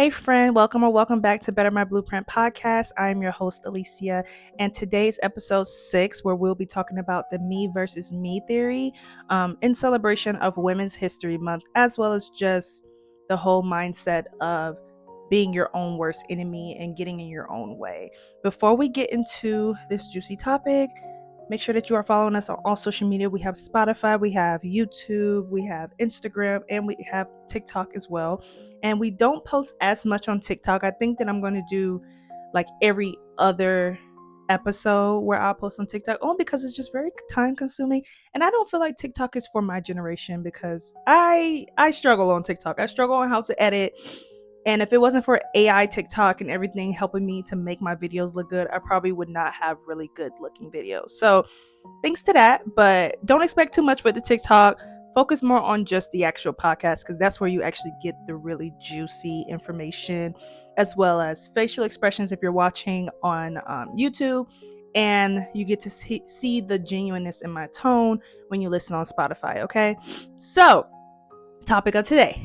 Hey, friend, welcome or welcome back to Better My Blueprint podcast. I'm your host, Alicia, and today's episode 6, where we'll be talking about the me versus me theory in celebration of Women's History Month, as well as just the whole mindset of being your own worst enemy and getting in your own way. Before we get into this juicy topic, make sure that you are following us on all social media. We have Spotify, we have YouTube, we have Instagram, and we have TikTok as well. And we don't post as much on TikTok. I think that I'm going to do like every other episode where I'll post on TikTok, only because it's just very time consuming. And I don't feel like TikTok is for my generation because I struggle on TikTok. I struggle on how to edit. And if it wasn't for AI TikTok and everything helping me to make my videos look good, I probably would not have really good looking videos. So thanks to that, but don't expect too much with the TikTok. Focus more on just the actual podcast because that's where you actually get the really juicy information, as well as facial expressions if you're watching on YouTube. And you get to see the genuineness in my tone when you listen on Spotify, okay? So, topic of today.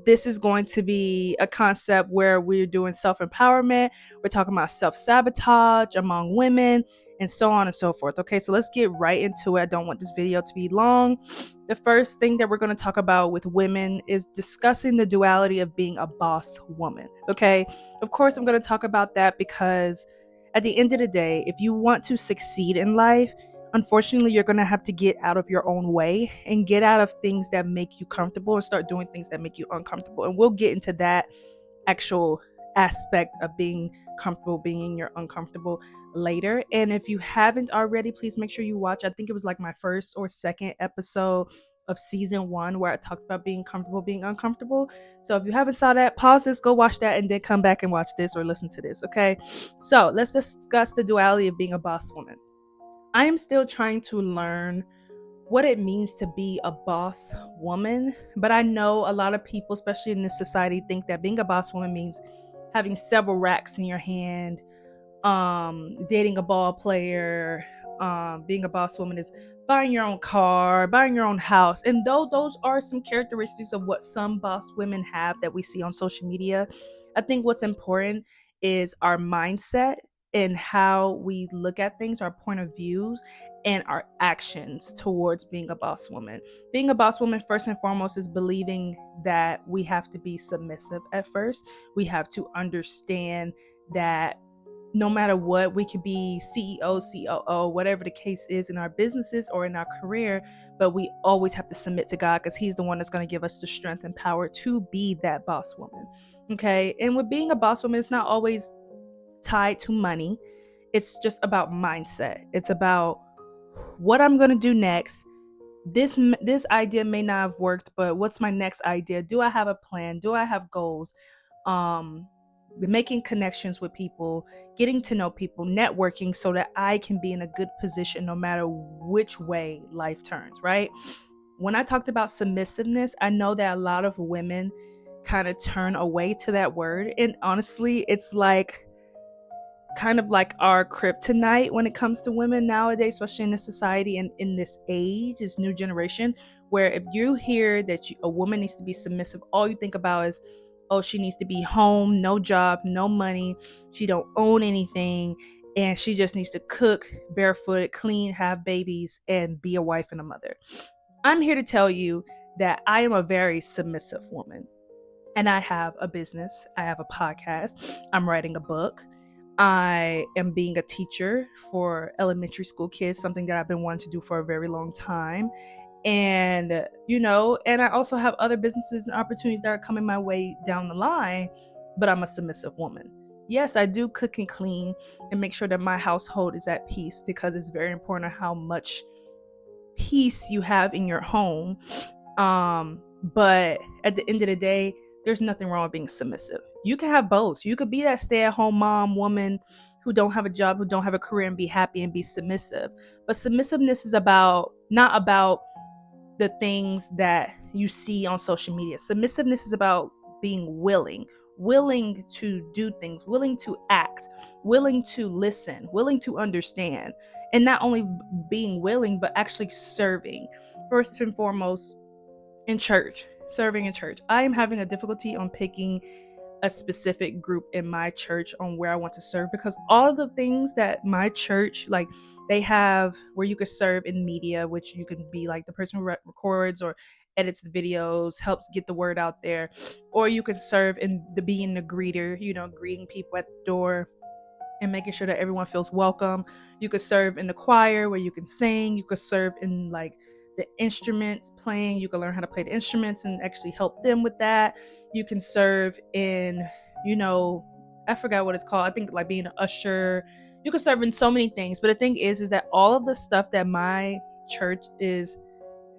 This is going to be a concept where we're doing self-empowerment. We're talking about self-sabotage among women and so on and so forth. Okay, so let's get right into it. I don't want this video to be long. The first thing that we're going to talk about with women is discussing the duality of being a boss woman. Okay, of course, I'm going to talk about that because at the end of the day, if you want to succeed in life, unfortunately, you're going to have to get out of your own way and get out of things that make you comfortable and start doing things that make you uncomfortable. And we'll get into that actual aspect of being comfortable being you're uncomfortable later. And if you haven't already, please make sure you watch. I think it was like my first or second episode of season 1 where I talked about being comfortable being uncomfortable. So if you haven't saw that, pause this, go watch that, and then come back and watch this or listen to this. Okay, so let's discuss the duality of being a boss woman. I am still trying to learn what it means to be a boss woman, but I know a lot of people, especially in this society, think that being a boss woman means having several racks in your hand, dating a ball player. Being a boss woman is buying your own car, buying your own house. And though those are some characteristics of what some boss women have that we see on social media, I think what's important is our mindset and how we look at things, our point of views, and our actions towards being a boss woman. Being a boss woman, first and foremost, is believing that we have to be submissive at first. We have to understand that no matter what, we could be CEO, COO, whatever the case is in our businesses or in our career, but we always have to submit to God because He's the one that's going to give us the strength and power to be that boss woman. Okay. And with being a boss woman, it's not always tied to money. It's just about mindset. It's about what I'm going to do next. This idea may not have worked, but what's my next idea? Do I have a plan? Do I have goals? Making connections with people, getting to know people, networking so that I can be in a good position no matter which way life turns, right? When I talked about submissiveness, I know that a lot of women kind of turn away to that word. And honestly, it's like kind of like our kryptonite when it comes to women nowadays, especially in this society and in this age, this new generation, where if you hear that a woman needs to be submissive, all you think about is, oh, she needs to be home, no job, no money, she don't own anything, and she just needs to cook, barefoot, clean, have babies, and be a wife and a mother. I'm here to tell you that I am a very submissive woman. And I have a business, I have a podcast, I'm writing a book, I am being a teacher for elementary school kids, something that I've been wanting to do for a very long time. And, and I also have other businesses and opportunities that are coming my way down the line, but I'm a submissive woman. Yes, I do cook and clean and make sure that my household is at peace because it's very important how much peace you have in your home. But at the end of the day, there's nothing wrong with being submissive. You can have both. You could be that stay-at-home mom woman who don't have a job, who don't have a career, and be happy and be submissive. But submissiveness is not about the things that you see on social media. Submissiveness is about being willing to do things, willing to act, willing to listen, willing to understand. And not only being willing, but actually serving. First and foremost, in church. serving in church. I am having a difficulty on picking a specific group in my church on where I want to serve, because all of the things that my church, like, they have where you could serve in media, which you can be like the person who records or edits the videos, helps get the word out there, or you can serve in the being the greeter, greeting people at the door and making sure that everyone feels welcome. You could serve in the choir where you can sing. You could serve in like the instruments playing. You can learn how to play the instruments and actually help them with that. You can serve in, I forgot what it's called. I think like being an usher. You can serve in so many things. But the thing is that all of the stuff that my church is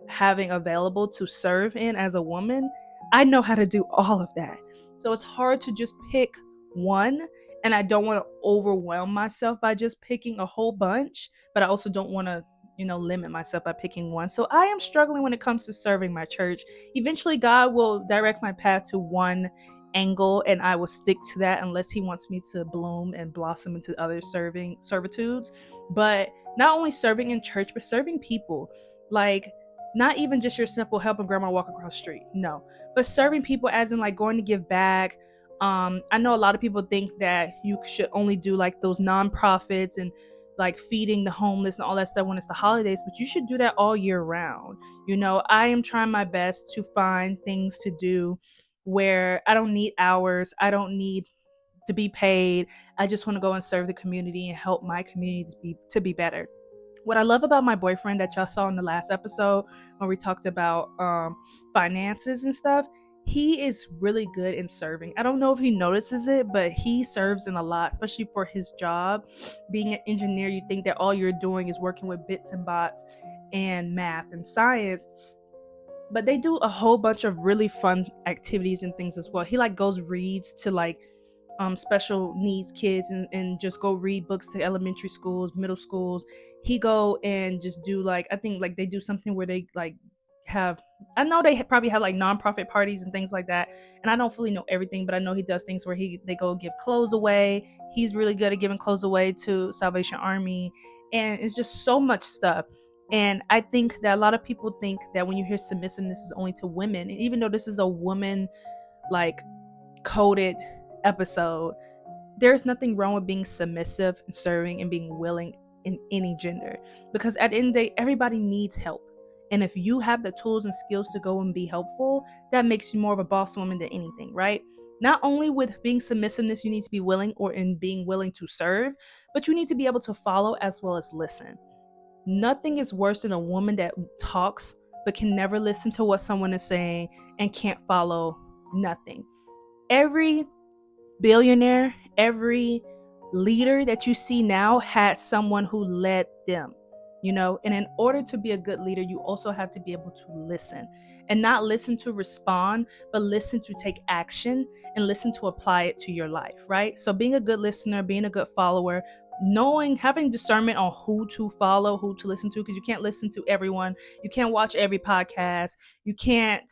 having available to serve in as a woman, I know how to do all of that. So it's hard to just pick one. And I don't want to overwhelm myself by just picking a whole bunch, but I also don't want to, limit myself by picking one. So I am struggling when it comes to serving my church. Eventually, God will direct my path to one angle and I will stick to that unless He wants me to bloom and blossom into other servitudes. But not only serving in church, but serving people. Like, not even just your simple helping grandma walk across the street, no, but serving people as in like going to give back. I know a lot of people think that you should only do like those nonprofits and like feeding the homeless and all that stuff when it's the holidays, but you should do that all year round. I am trying my best to find things to do where I don't need hours, I don't need to be paid. I just want to go and serve the community and help my community to be better. What I love about my boyfriend that y'all saw in the last episode when we talked about finances and stuff, he is really good in serving. I don't know if he notices it, but he serves in a lot, especially for his job. Being an engineer, you think that all you're doing is working with bits and bots and math and science, but they do a whole bunch of really fun activities and things as well. He like goes reads to like special needs kids and just go read books to elementary schools, middle schools. He go and just do like, I think like they do something where they like have, I know they probably have like nonprofit parties and things like that, and I don't fully know everything, but I know he does things where they go give clothes away. He's really good at giving clothes away to Salvation Army, and it's just so much stuff. And I think that a lot of people think that when you hear submissiveness is only to women, and even though this is a woman like coded episode, there's nothing wrong with being submissive and serving and being willing in any gender, because at the end of the day, everybody needs help. And if you have the tools and skills to go and be helpful, that makes you more of a boss woman than anything, right? Not only with being submissiveness, you need to be willing, or in being willing to serve, but you need to be able to follow as well as listen. Nothing is worse than a woman that talks but can never listen to what someone is saying and can't follow nothing. Every billionaire, every leader that you see now had someone who led them, and in order to be a good leader, you also have to be able to listen, and not listen to respond, but listen to take action and listen to apply it to your life, right? So being a good listener, being a good follower, having discernment on who to follow, who to listen to, because you can't listen to everyone, you can't watch every podcast, you can't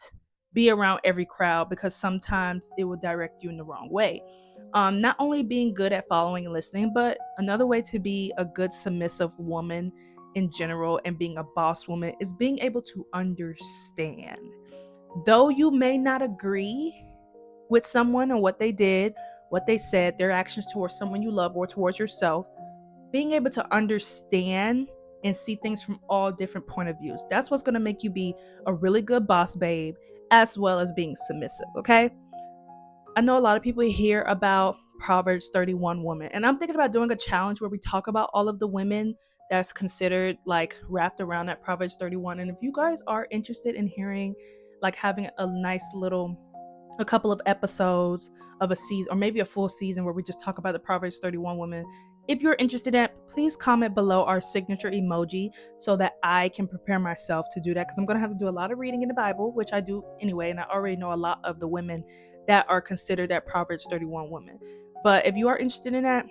be around every crowd, because sometimes it will direct you in the wrong way. Not only being good at following and listening, but another way to be a good submissive woman in general and being a boss woman is being able to understand. Though you may not agree with someone and what they did, what they said, their actions towards someone you love or towards yourself, being able to understand and see things from all different point of views. That's what's going to make you be a really good boss babe, as well as being submissive, okay? I know a lot of people hear about Proverbs 31 women, and I'm thinking about doing a challenge where we talk about all of the women that's considered like wrapped around that Proverbs 31. And if you guys are interested in hearing, like having a nice little, a couple of episodes of a season, or maybe a full season where we just talk about the Proverbs 31 women, if you're interested in it, please comment below our signature emoji so that I can prepare myself to do that, because I'm going to have to do a lot of reading in the Bible, which I do anyway, and I already know a lot of the women that are considered that Proverbs 31 women. But if you are interested in that,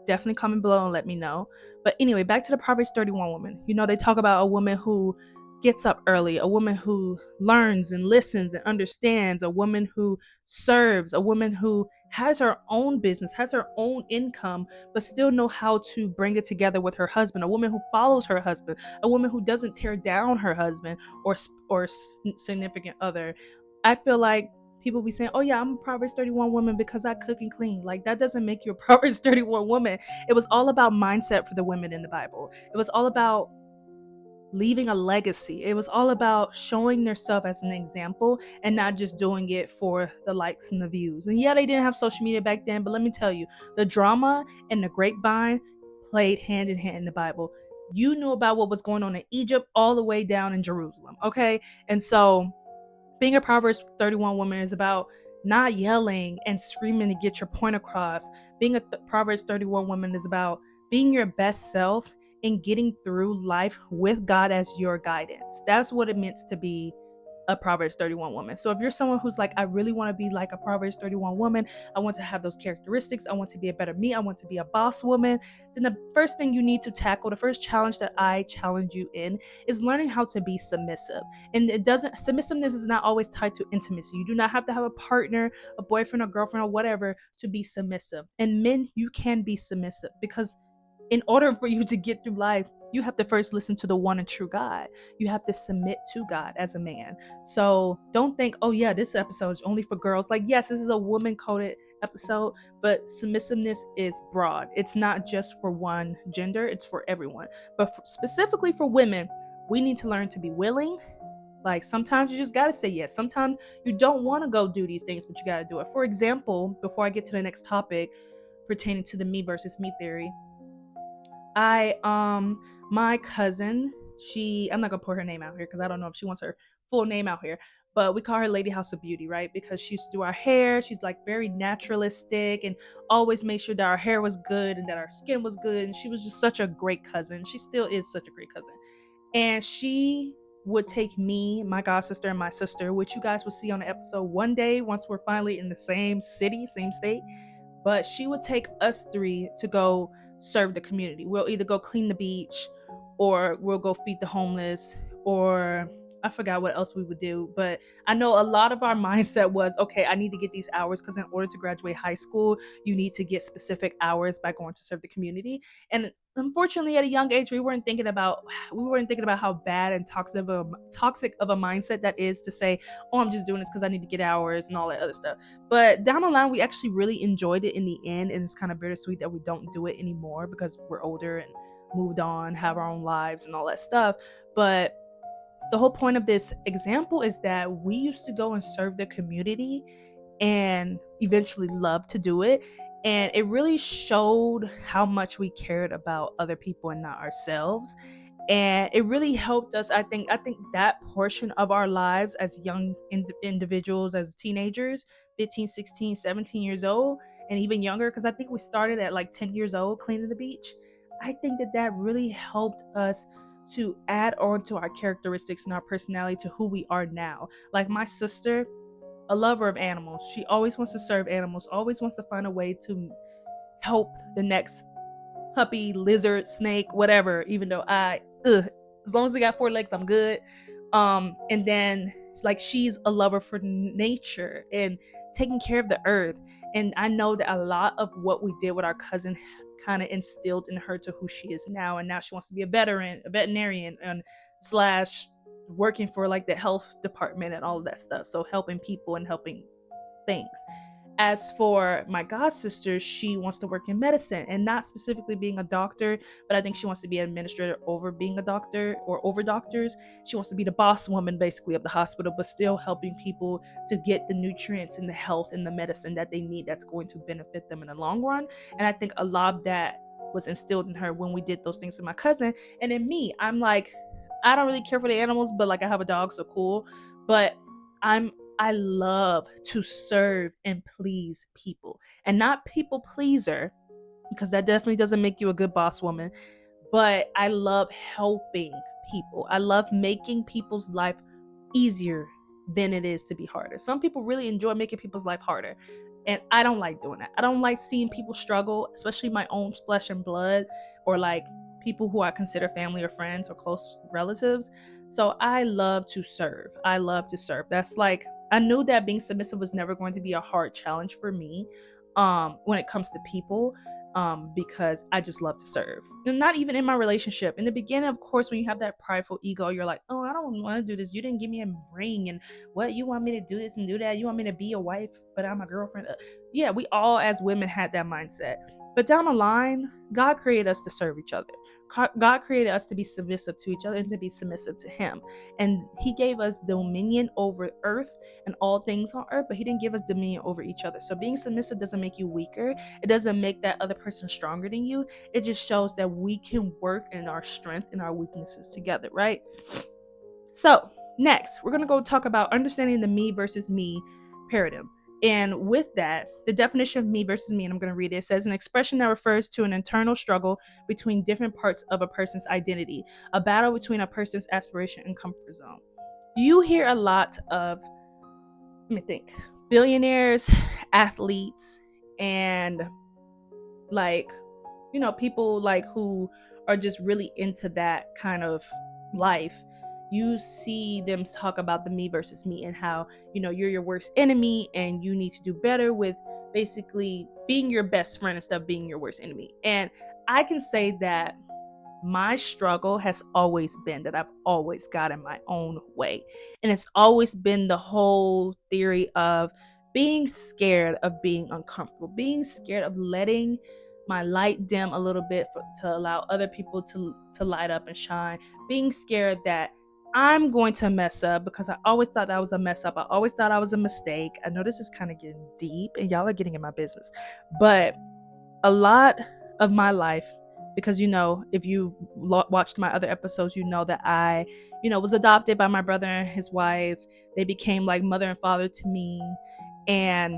definitely comment below and let me know. But anyway, back to the Proverbs 31 woman. They talk about a woman who gets up early, a woman who learns and listens and understands, a woman who serves, a woman who has her own business, has her own income, but still know how to bring it together with her husband, a woman who follows her husband, a woman who doesn't tear down her husband or significant other. I feel like people be saying, oh yeah, I'm a Proverbs 31 woman because I cook and clean. Like, that doesn't make you a Proverbs 31 woman. It was all about mindset for the women in the Bible. It was all about leaving a legacy. It was all about showing themselves as an example and not just doing it for the likes and the views. And yeah, they didn't have social media back then, but let me tell you, the drama and the grapevine played hand in hand in the Bible. You knew about what was going on in Egypt all the way down in Jerusalem, okay? And so being a Proverbs 31 woman is about not yelling and screaming to get your point across. Being a Proverbs 31 woman is about being your best self and getting through life with God as your guidance. That's what it means to be a Proverbs 31 woman. So if you're someone who's like, I really want to be like a Proverbs 31 woman, I want to have those characteristics, I want to be a better me, I want to be a boss woman, then the first thing you need to tackle, the first challenge that I challenge you in, is learning how to be submissive. And submissiveness is not always tied to intimacy. You do not have to have a partner, a boyfriend, a girlfriend, or whatever to be submissive. And men, you can be submissive because in order for you to get through life, you have to first listen to the one and true God. You have to submit to God as a man. So don't think, oh yeah, this episode is only for girls. Like, yes, this is a woman coded episode, but submissiveness is broad. It's not just for one gender, it's for everyone. But specifically for women, we need to learn to be willing. Like, sometimes you just got to say yes. Sometimes you don't want to go do these things, but you got to do it. For example, before I get to the next topic pertaining to the me versus me theory, my cousin, I'm not gonna put her name out here because I don't know if she wants her full name out here, but we call her Lady House of Beauty, right? Because she used to do our hair. She's like very naturalistic and always made sure that our hair was good and that our skin was good. And she was just such a great cousin. She still is such a great cousin. And she would take me, my god sister, and my sister, which you guys will see on the episode one day once we're finally in the same city, same state. But she would take us three to go serve the community. We'll either go clean the beach, or we'll go feed the homeless, or I forgot what else we would do. But I know a lot of our mindset was, okay, I need to get these hours because in order to graduate high school, you need to get specific hours by going to serve the community. And unfortunately, at a young age, we weren't thinking about how bad and toxic of a mindset that is to say, oh, I'm just doing this because I need to get hours and all that other stuff. But down the line, we actually really enjoyed it in the end, and it's kind of bittersweet that we don't do it anymore because we're older and moved on, have our own lives and all that stuff. But the whole point of this example is that we used to go and serve the community and eventually loved to do it. And it really showed how much we cared about other people and not ourselves. And it really helped us. I think that portion of our lives as young individuals, as teenagers, 15, 16, 17 years old, and even younger, because I think we started at like 10 years old cleaning the beach. I think that really helped us to add on to our characteristics and our personality to who we are now. Like my sister, a lover of animals, she always wants to serve animals, always wants to find a way to help the next puppy, lizard, snake, whatever. Even though as long as they got four legs, I'm good. And then like she's a lover for nature and taking care of the earth. And I know that a lot of what we did with our cousin kind of instilled in her to who she is now. And now she wants to be a veterinarian, and slash working for like the health department and all of that stuff. So helping people and helping things. As for my god sister, she wants to work in medicine and not specifically being a doctor, but I think she wants to be an administrator over being a doctor or over doctors. She wants to be the boss woman basically of the hospital, but still helping people to get the nutrients and the health and the medicine that they need that's going to benefit them in the long run. And I think a lot of that was instilled in her when we did those things with my cousin. And in me, I'm like, I don't really care for the animals, but like I have a dog, so cool. But I love to serve and please people, and not people pleaser, because that definitely doesn't make you a good boss woman. But I love helping people. I love making people's life easier than it is to be harder. Some people really enjoy making people's life harder. And I don't like doing that. I don't like seeing people struggle, especially my own flesh and blood, or like people who I consider family or friends or close relatives. So I love to serve. I love to serve. That's like, I knew that being submissive was never going to be a hard challenge for me when it comes to people, because I just love to serve. And not even in my relationship. In the beginning, of course, when you have that prideful ego, you're like, oh, I don't don't want to do this. You didn't give me a ring, and what, you want me to do this and do that? You want me to be your wife, but I'm a girlfriend? Yeah, we all as women had that mindset. But down the line, God created us to serve each other. God created us to be submissive to each other and to be submissive to him. And he gave us dominion over earth and all things on earth, but he didn't give us dominion over each other. So being submissive doesn't make you weaker. It doesn't make that other person stronger than you. It just shows that we can work in our strength and our weaknesses together, right? So next, we're going to go talk about understanding the me versus me paradigm. And with that, the definition of me versus me, and I'm going to read it, says an expression that refers to an internal struggle between different parts of a person's identity, a battle between a person's aspiration and comfort zone. You hear a lot of, let me think, billionaires, athletes, and like, people like who are just really into that kind of life. You see them talk about the me versus me and how, you're your worst enemy and you need to do better with basically being your best friend instead of being your worst enemy. And I can say that my struggle has always been that I've always gotten my own way. And it's always been the whole theory of being scared of being uncomfortable, being scared of letting my light dim a little bit to allow other people to light up and shine, being scared that I'm going to mess up because I always thought I was a mess up. I always thought I was a mistake. I know this is kind of getting deep and y'all are getting in my business, but a lot of my life, because if you watched my other episodes, that I was adopted by my brother and his wife. They became like mother and father to me, and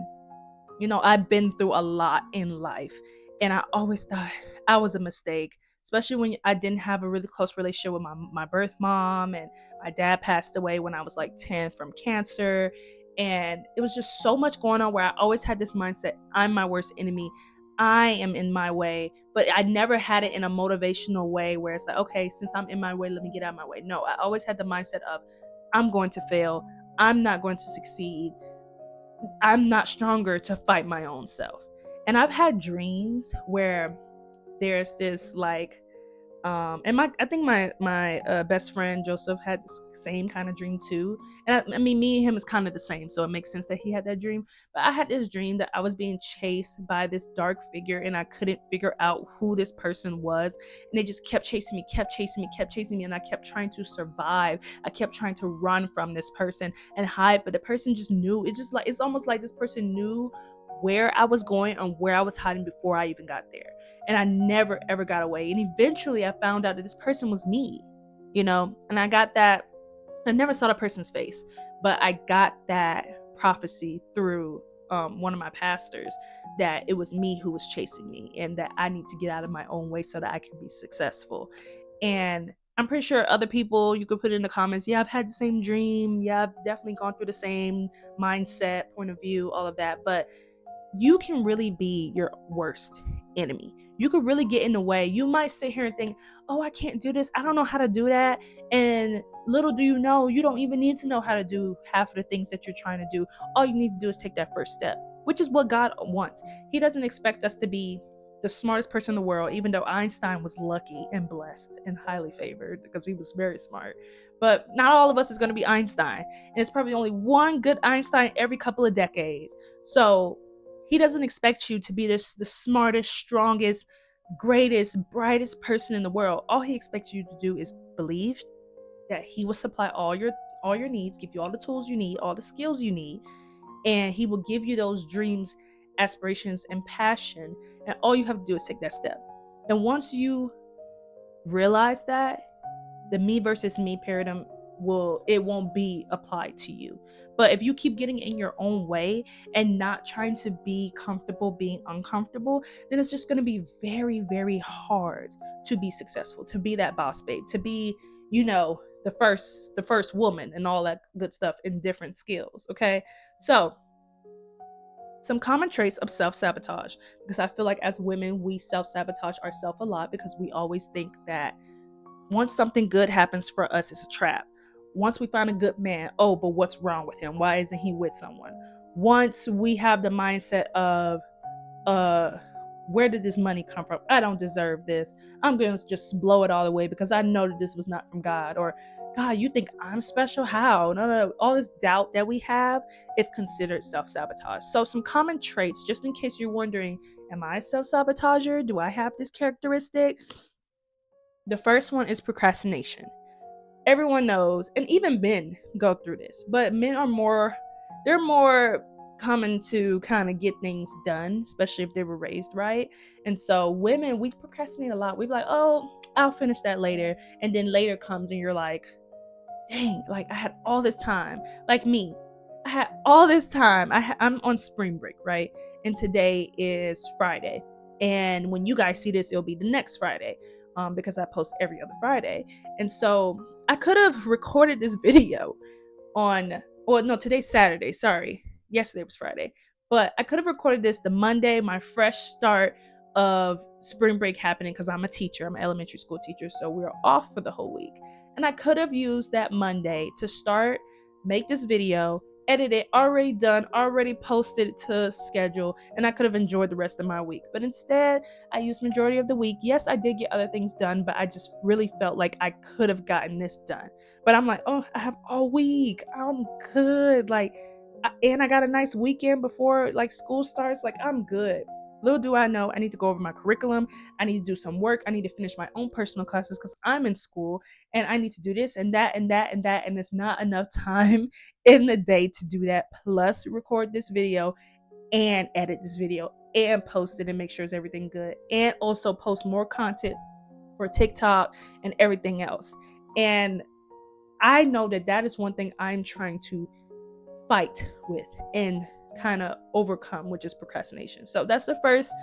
I've been through a lot in life, and I always thought I was a mistake, especially when I didn't have a really close relationship with my birth mom, and my dad passed away when I was like 10 from cancer. And it was just so much going on where I always had this mindset, I'm my worst enemy. I am in my way, but I never had it in a motivational way where it's like, okay, since I'm in my way, let me get out of my way. No, I always had the mindset of, I'm going to fail. I'm not going to succeed. I'm not stronger to fight my own self. And I've had dreams where there's this like and I think my best friend Joseph had the same kind of dream too. And I mean, me and him is kind of the same, so it makes sense that he had that dream. But I had this dream that I was being chased by this dark figure, and I couldn't figure out who this person was. And they just kept chasing me, kept chasing me, kept chasing me, and I kept trying to survive. I kept trying to run from this person and hide, but the person just knew. It's almost like this person knew where I was going and where I was hiding before I even got there. And I never ever got away. And eventually I found out that this person was me, and I got that. I never saw the person's face, but I got that prophecy through one of my pastors that it was me who was chasing me and that I need to get out of my own way so that I can be successful. And I'm pretty sure other people, you could put in the comments, yeah, I've had the same dream. Yeah, I've definitely gone through the same mindset, point of view, all of that. But you can really be your worst enemy. You could really get in the way. You might sit here and think, oh, I can't do this. I don't know how to do that. And little do you know, you don't even need to know how to do half of the things that you're trying to do. All you need to do is take that first step, which is what God wants. He doesn't expect us to be the smartest person in the world, even though Einstein was lucky and blessed and highly favored because he was very smart. But not all of us is going to be Einstein. And it's probably only one good Einstein every couple of decades. So he doesn't expect you to be the smartest, strongest, greatest, brightest person in the world. All he expects you to do is believe that he will supply all your needs, give you all the tools you need, all the skills you need, and he will give you those dreams, aspirations, and passion. And all you have to do is take that step. And once you realize that, the me versus me paradigm won't be applied to you. But if you keep getting in your own way and not trying to be comfortable being uncomfortable, then it's just going to be very, very hard to be successful, to be that boss babe, to be, the first woman and all that good stuff in different skills. Okay, so some common traits of self-sabotage, because I feel like as women we self-sabotage ourselves a lot because we always think that once something good happens for us, it's a trap. Once we find a good man, oh, but what's wrong with him? Why isn't he with someone? Once we have the mindset of, where did this money come from? I don't deserve this. I'm going to just blow it all away because I know that this was not from God. Or God, you think I'm special? How? No. All this doubt that we have is considered self-sabotage. So some common traits, just in case you're wondering, am I a self-sabotager? Do I have this characteristic? The first one is procrastination. Everyone knows, and even men go through this, but men are they're more common to kind of get things done, especially if they were raised right. And so women, we procrastinate a lot. We be like, oh, I'll finish that later. And then later comes and you're like, dang, like I had all this time. Like me, I had all this time. I'm on spring break, right? And today is Friday. And when you guys see this, it'll be the next Friday, because I post every other Friday. And so I could have recorded this video on, well, no, today's Saturday. Sorry. Yesterday was Friday. But I could have recorded this the Monday, my fresh start of spring break happening, because I'm a teacher. I'm an elementary school teacher. So we're off for the whole week. And I could have used that Monday to start, make this video, edit it, already done, already posted to schedule, and I could have enjoyed the rest of my week. But instead, I used majority of the week. Yes, I did get other things done, but I just really felt like I could have gotten this done. But I'm like, oh, I have all week. I'm good. Like, and I got a nice weekend before like school starts. Like, I'm good. Little do I know, I need to go over my curriculum. I need to do some work. I need to finish my own personal classes because I'm in school, and I need to do this and that and that and that. And there's not enough time in the day to do that. Plus, record this video and edit this video and post it and make sure it's everything good. And also post more content for TikTok and everything else. And I know that that is one thing I'm trying to fight with and kind of overcome, which is procrastination. So that's the first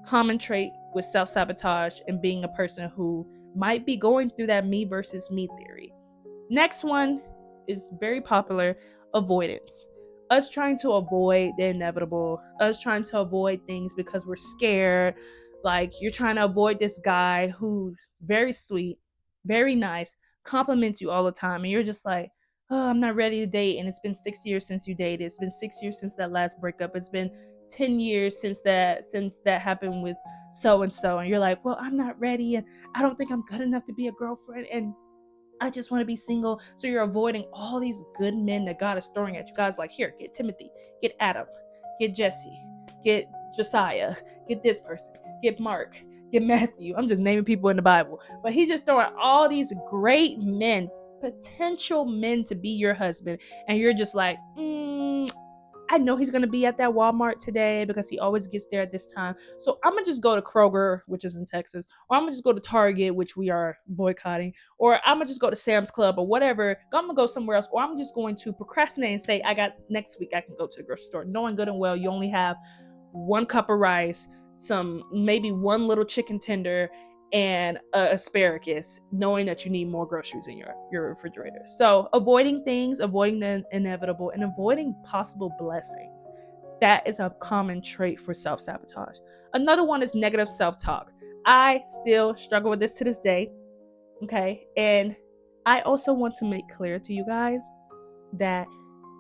common trait with self-sabotage and being a person who might be going through that me versus me theory. Next one is very popular: avoidance. Us trying to avoid the inevitable, us trying to avoid things because we're scared. Like, you're trying to avoid this guy who's very sweet, very nice, compliments you all the time, and you're just like, oh, I'm not ready to date. And it's been 6 years since you dated. It's been 6 years since that last breakup. It's been 10 years since that happened with so and so. And you're like, well, I'm not ready, and I don't think I'm good enough to be a girlfriend, and I just want to be single. So you're avoiding all these good men that God is throwing at you. God's like, here, get Timothy, get Adam, get Jesse, get Josiah, get this person, get Mark, get Matthew. I'm just naming people in the Bible. But he's just throwing all these great men, potential men to be your husband. And you're just like, I know he's going to be at that Walmart today because he always gets there at this time. So I'm going to just go to Kroger, which is in Texas, or I'm going to just go to Target, which we are boycotting, or I'm going to just go to Sam's Club or whatever. I'm going to go somewhere else, or I'm just going to procrastinate and say, I got next week I can go to the grocery store. Knowing good and well you only have 1 cup of rice, maybe 1 little chicken tender, and asparagus, knowing that you need more groceries in your refrigerator. So avoiding things, avoiding the inevitable, and avoiding possible blessings. That is a common trait for self-sabotage. Another one is negative self-talk. I still struggle with this to this day. Okay. And I also want to make clear to you guys that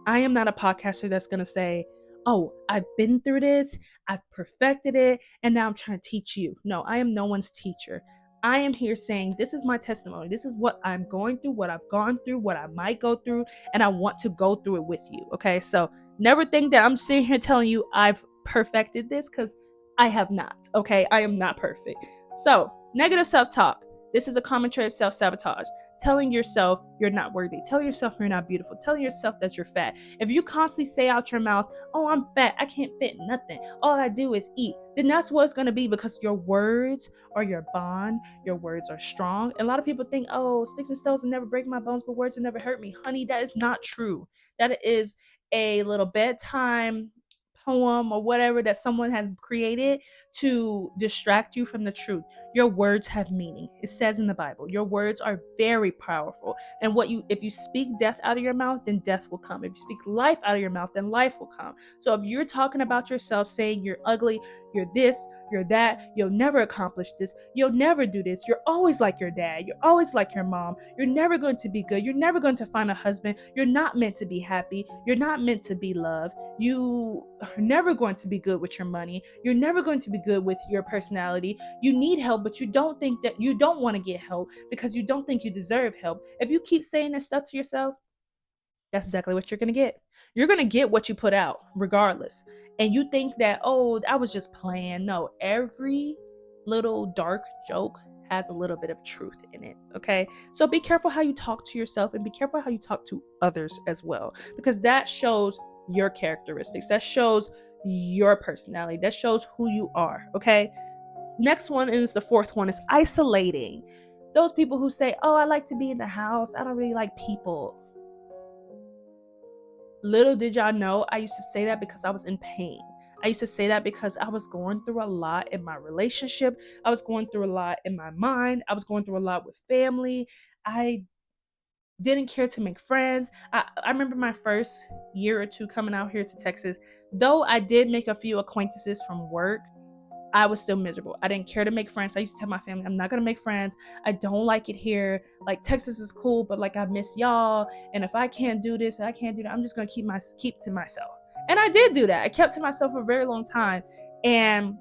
I am not a podcaster that's going to say, oh, I've been through this, I've perfected it, and now I'm trying to teach you. No, I am no one's teacher. I am here saying, this is my testimony. This is what I'm going through, what I've gone through, what I might go through, and I want to go through it with you. Okay. So never think that I'm sitting here telling you I've perfected this, because I have not. Okay. I am not perfect. So negative self-talk. This is a common trait of self-sabotage. Telling yourself you're not worthy, telling yourself you're not beautiful, telling yourself that you're fat. If you constantly say out your mouth, oh, I'm fat, I can't fit nothing, all I do is eat, then that's what it's going to be, because your words are your bond, your words are strong. And a lot of people think, oh, sticks and stones will never break my bones, but words will never hurt me. Honey, that is not true. That is a little bedtime poem or whatever that someone has created to distract you from the truth. Your words have meaning. It says in the Bible, your words are very powerful. And if you speak death out of your mouth, then death will come. If you speak life out of your mouth, then life will come. So if you're talking about yourself, saying you're ugly, you're this, you're that, you'll never accomplish this, you'll never do this, you're always like your dad, you're always like your mom, you're never going to be good, you're never going to find a husband, you're not meant to be happy, you're not meant to be loved, you are never going to be good with your money, you're never going to be be good with your personality. You need help, but you don't want to get help because you don't think you deserve help. If you keep saying this stuff to yourself, that's exactly what you're going to get. You're going to get what you put out regardless. And you think that, oh, I was just playing. No, every little dark joke has a little bit of truth in it. Okay. So be careful how you talk to yourself and be careful how you talk to others as well, because that shows your characteristics. That shows your personality. That shows who you are. Okay. Next one is the fourth one is isolating. Those people who say, oh, I like to be in the house. I don't really like people. Little did y'all know, I used to say that because I was in pain. I used to say that because I was going through a lot in my relationship. I was going through a lot in my mind. I was going through a lot with family. I didn't care to make friends. I remember my first year or two coming out here to Texas. Though I did make a few acquaintances from work, I was still miserable. I didn't care to make friends. I used to tell my family, I'm not going to make friends. I don't like it here. Like, Texas is cool, but like, I miss y'all. And if I can't do this, I can't do that, I'm just going to keep to myself. And I did do that. I kept to myself for a very long time. And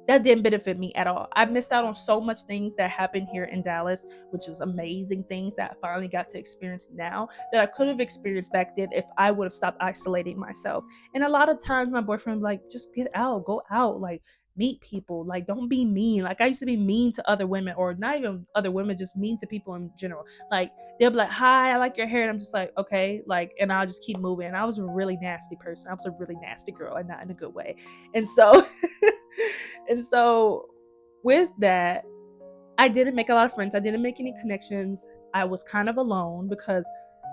that didn't benefit me at all. I missed out on so much things that happened here in Dallas, which is amazing things that I finally got to experience now that I could have experienced back then if I would have stopped isolating myself. And a lot of times my boyfriend would be like, just get out, go out, like meet people, like don't be mean. Like I used to be mean to other women, or not even other women, just mean to people in general. Like they'll be like, hi, I like your hair. And I'm just like, okay, like, and I'll just keep moving. And I was a really nasty person. I was a really nasty girl, and not in a good way. And so and so with that, I didn't make a lot of friends. I didn't make any connections. I was kind of alone because,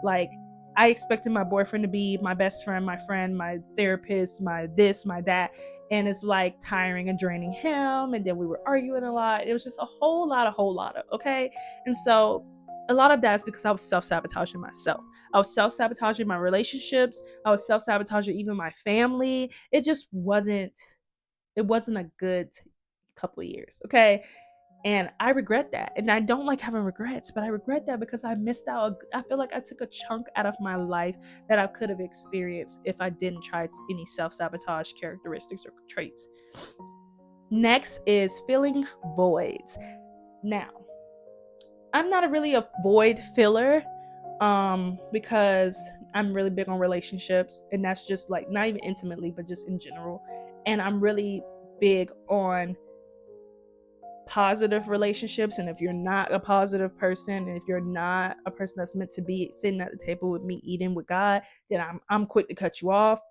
like, I expected my boyfriend to be my best friend, my therapist, my this, my that. And it's like tiring and draining him. And then we were arguing a lot. It was just a whole lot of, okay? And so a lot of that is because I was self-sabotaging myself. I was self-sabotaging my relationships. I was self-sabotaging even my family. It wasn't a good couple of years, okay? And I regret that. And I don't like having regrets, but I regret that because I missed out. I feel like I took a chunk out of my life that I could have experienced if I didn't try any self-sabotage characteristics or traits. Next is filling voids. Now, I'm not really a void filler because I'm really big on relationships, and that's just like not even intimately, but just in general. And I'm really big on positive relationships. And if you're not a positive person, and if you're not a person that's meant to be sitting at the table with me eating with God, then I'm quick to cut you off.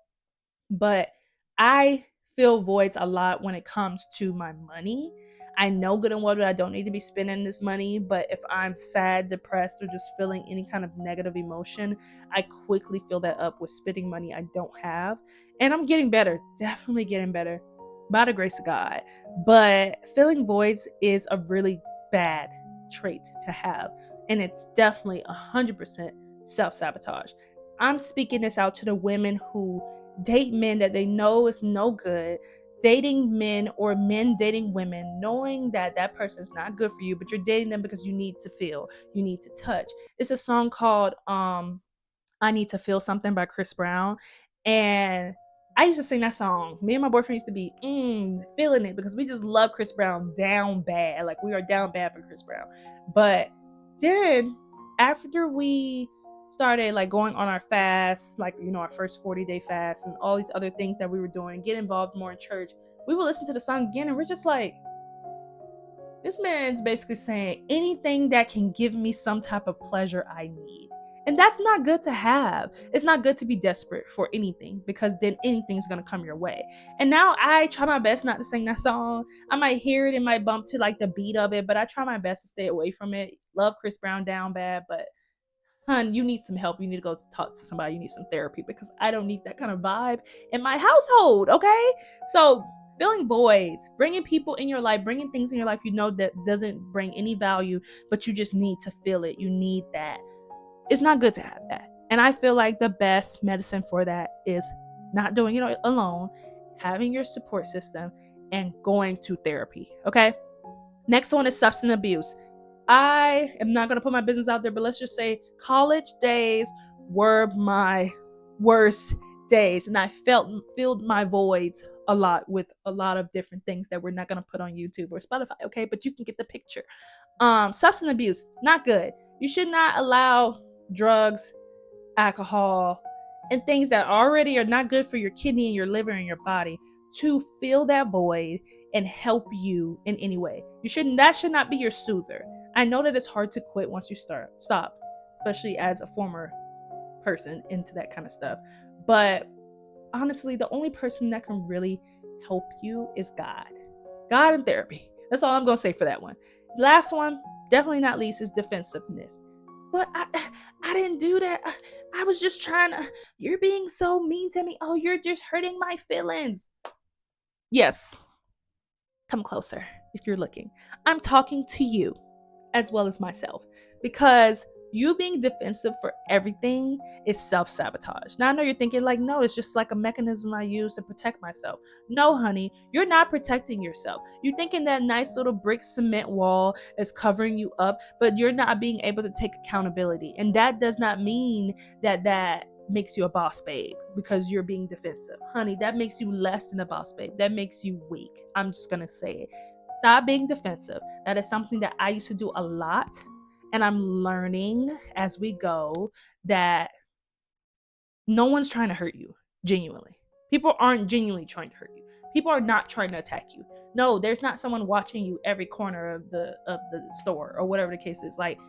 But I fill voids a lot when it comes to my money. I know good and well that I don't need to be spending this money, but if I'm sad, depressed, or just feeling any kind of negative emotion, I quickly fill that up with spending money I don't have. And I'm getting better, definitely getting better by the grace of God. But filling voids is a really bad trait to have. And it's definitely 100% self-sabotage. I'm speaking this out to the women who date men that they know is no good, dating men or men dating women, knowing that that person is not good for you, but you're dating them because you need to feel, you need to touch. It's a song called I Need to Feel Something by Chris Brown. And I used to sing that song. Me and my boyfriend used to be feeling it because we just love Chris Brown down bad. Like, we are down bad for Chris Brown. But then after we started like going on our fast, like, you know, our first 40-day fast and all these other things that we were doing, get involved more in church, we would listen to the song again and we're just like, this man's basically saying anything that can give me some type of pleasure I need. And that's not good to have. It's not good to be desperate for anything, because then anything's going to come your way. And now I try my best not to sing that song. I might hear it and might bump to like the beat of it, but I try my best to stay away from it. Love Chris Brown down bad, but hun, you need some help. You need to go talk to somebody. You need some therapy, because I don't need that kind of vibe in my household, okay? So filling voids, bringing people in your life, bringing things in your life you know that doesn't bring any value, but you just need to feel it. You need that. It's not good to have that. And I feel like the best medicine for that is not doing it alone, having your support system, and going to therapy, okay? Next one is substance abuse. I am not going to put my business out there, but let's just say college days were my worst days, and I filled my voids a lot with a lot of different things that we're not going to put on YouTube or Spotify, okay? But you can get the picture. Substance abuse, not good. You should not allow drugs, alcohol, and things that already are not good for your kidney and your liver and your body to fill that void and help you in any way. That should not be your soother. I know that it's hard to quit once you stop, especially as a former person into that kind of stuff. But honestly, the only person that can really help you is God. God and therapy. That's all I'm going to say for that one. Last one, definitely not least, is defensiveness. But I didn't do that. I was just trying to. You're being so mean to me. Oh, you're just hurting my feelings. Yes. Come closer if you're looking. I'm talking to you as well as myself, because you being defensive for everything is self-sabotage. Now I know you're thinking like, no, it's just like a mechanism I use to protect myself. No, honey, you're not protecting yourself. You're thinking that nice little brick cement wall is covering you up, but you're not being able to take accountability. And that does not mean that makes you a boss babe because you're being defensive. Honey, that makes you less than a boss babe. That makes you weak. I'm just gonna say it. Stop being defensive. That is something that I used to do a lot. And I'm learning as we go that no one's trying to hurt you, genuinely. People aren't genuinely trying to hurt you. People are not trying to attack you. No, there's not someone watching you every corner of the store or whatever the case is. Like,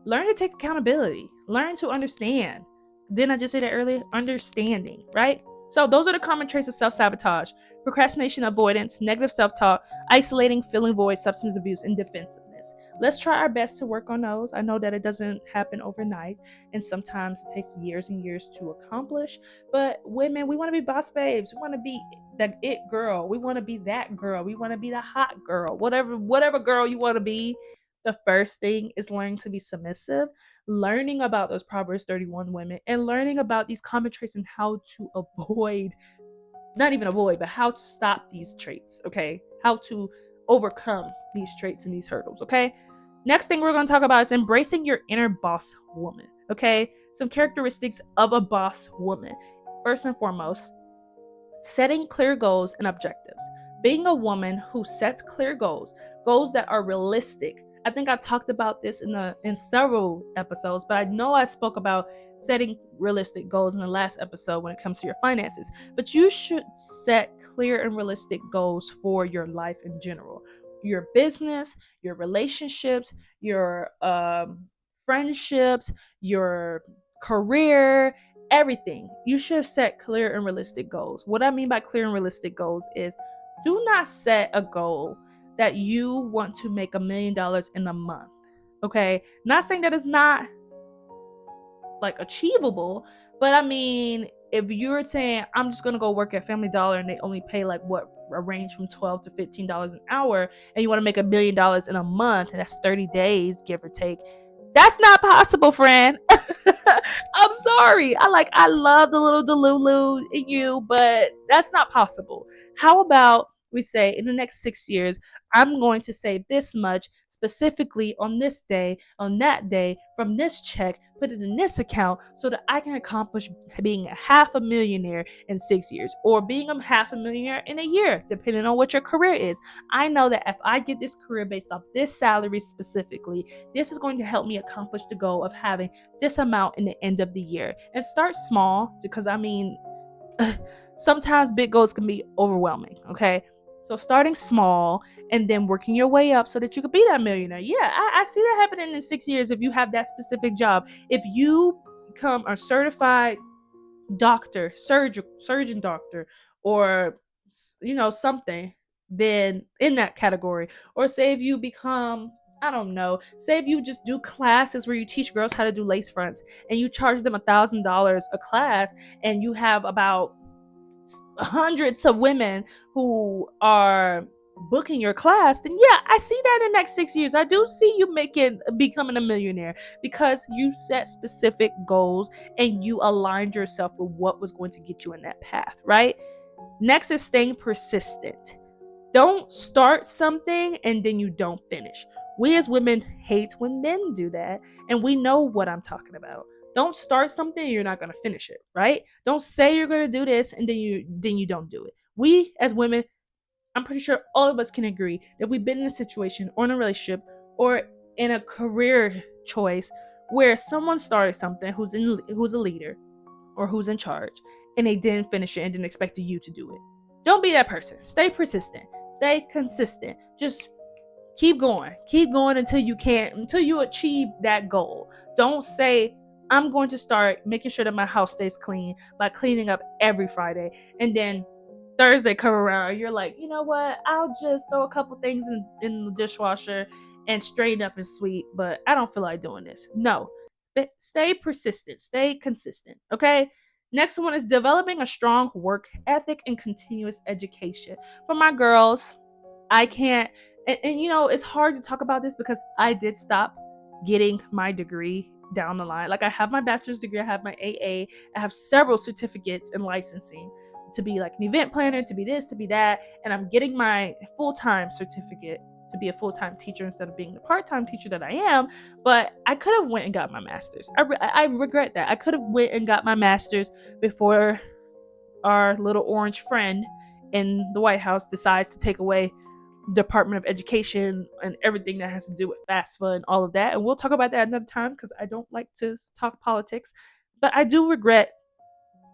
learn to take accountability. Learn to understand. Didn't I just say that earlier? Understanding, right? So those are the common traits of self-sabotage: procrastination, avoidance, negative self-talk, isolating, filling voids, substance abuse, and defensiveness. Let's try our best to work on those. I know that it doesn't happen overnight, and sometimes it takes years and years to accomplish. But women, we want to be boss babes. We want to be the it girl. We want to be that girl. We want to be the hot girl. Whatever girl you want to be. The first thing is learning to be submissive, learning about those Proverbs 31 women, and learning about these common traits and how to avoid, not even avoid, but how to stop these traits, okay? How to overcome these traits and these hurdles, okay? Next thing we're going to talk about is embracing your inner boss woman, okay? Some characteristics of a boss woman. First and foremost, setting clear goals and objectives. Being a woman who sets clear goals that are realistic. I think I talked about this in several episodes, but I know I spoke about setting realistic goals in the last episode when it comes to your finances. But you should set clear and realistic goals for your life in general. Your business, your relationships, your friendships, your career, everything. You should set clear and realistic goals. What I mean by clear and realistic goals is, do not set a goal that you want to make $1 million in a month. Okay? Not saying that it's not like achievable, but I mean, if you're saying I'm just gonna go work at Family Dollar and they only pay like what, a range from $12 to $15 an hour, and you want to make $1 million in a month, and that's 30 days, give or take, that's not possible, friend. I'm sorry. I love the little Delulu in you, but that's not possible. How about we say in the next 6 years, I'm going to save this much specifically on this day, on that day, from this check, put it in this account so that I can accomplish being a half a millionaire in 6 years, or being a half a millionaire in a year, depending on what your career is. I know that if I get this career based off this salary specifically, this is going to help me accomplish the goal of having this amount in the end of the year. And start small, because I mean, sometimes big goals can be overwhelming, okay? So starting small and then working your way up so that you could be that millionaire. Yeah, I see that happening in 6 years if you have that specific job. If you become a certified doctor, surgeon doctor, or something, then in that category. Or say if you become, I don't know, say if you just do classes where you teach girls how to do lace fronts and you charge them $1,000 a class, and you have about hundreds of women who are booking your class, then yeah, I see that in the next 6 years. I do see you becoming a millionaire, because you set specific goals and you aligned yourself with what was going to get you in that path, right? Next is staying persistent. Don't start something and then you don't finish. We as women hate when men do that, and we know what I'm talking about. Don't start something and you're not going to finish it, right? Don't say you're going to do this and then you don't do it. We as women, I'm pretty sure all of us can agree that we've been in a situation or in a relationship or in a career choice where someone started something who's a leader or who's in charge and they didn't finish it and didn't expect you to do it. Don't be that person. Stay persistent. Stay consistent. Just keep going. Keep going until you achieve that goal. Don't say I'm going to start making sure that my house stays clean by cleaning up every Friday, and then Thursday come around, you're like, you know what? I'll just throw a couple things in the dishwasher and straighten up and sweep, but I don't feel like doing this. No. But stay persistent, stay consistent. Okay. Next one is developing a strong work ethic and continuous education. For my girls, I can't, and it's hard to talk about this because I did stop getting my degree down the line. Like I have my bachelor's degree, I have my AA, I have several certificates in licensing to be like an event planner, to be this, to be that, and I'm getting my full-time certificate to be a full-time teacher instead of being the part-time teacher that I am. But I could have went and got my master's. I regret that. I could have went and got my master's before our little orange friend in the White House decides to take away Department of Education and everything that has to do with FAFSA and all of that. And we'll talk about that another time because I don't like to talk politics. But I do regret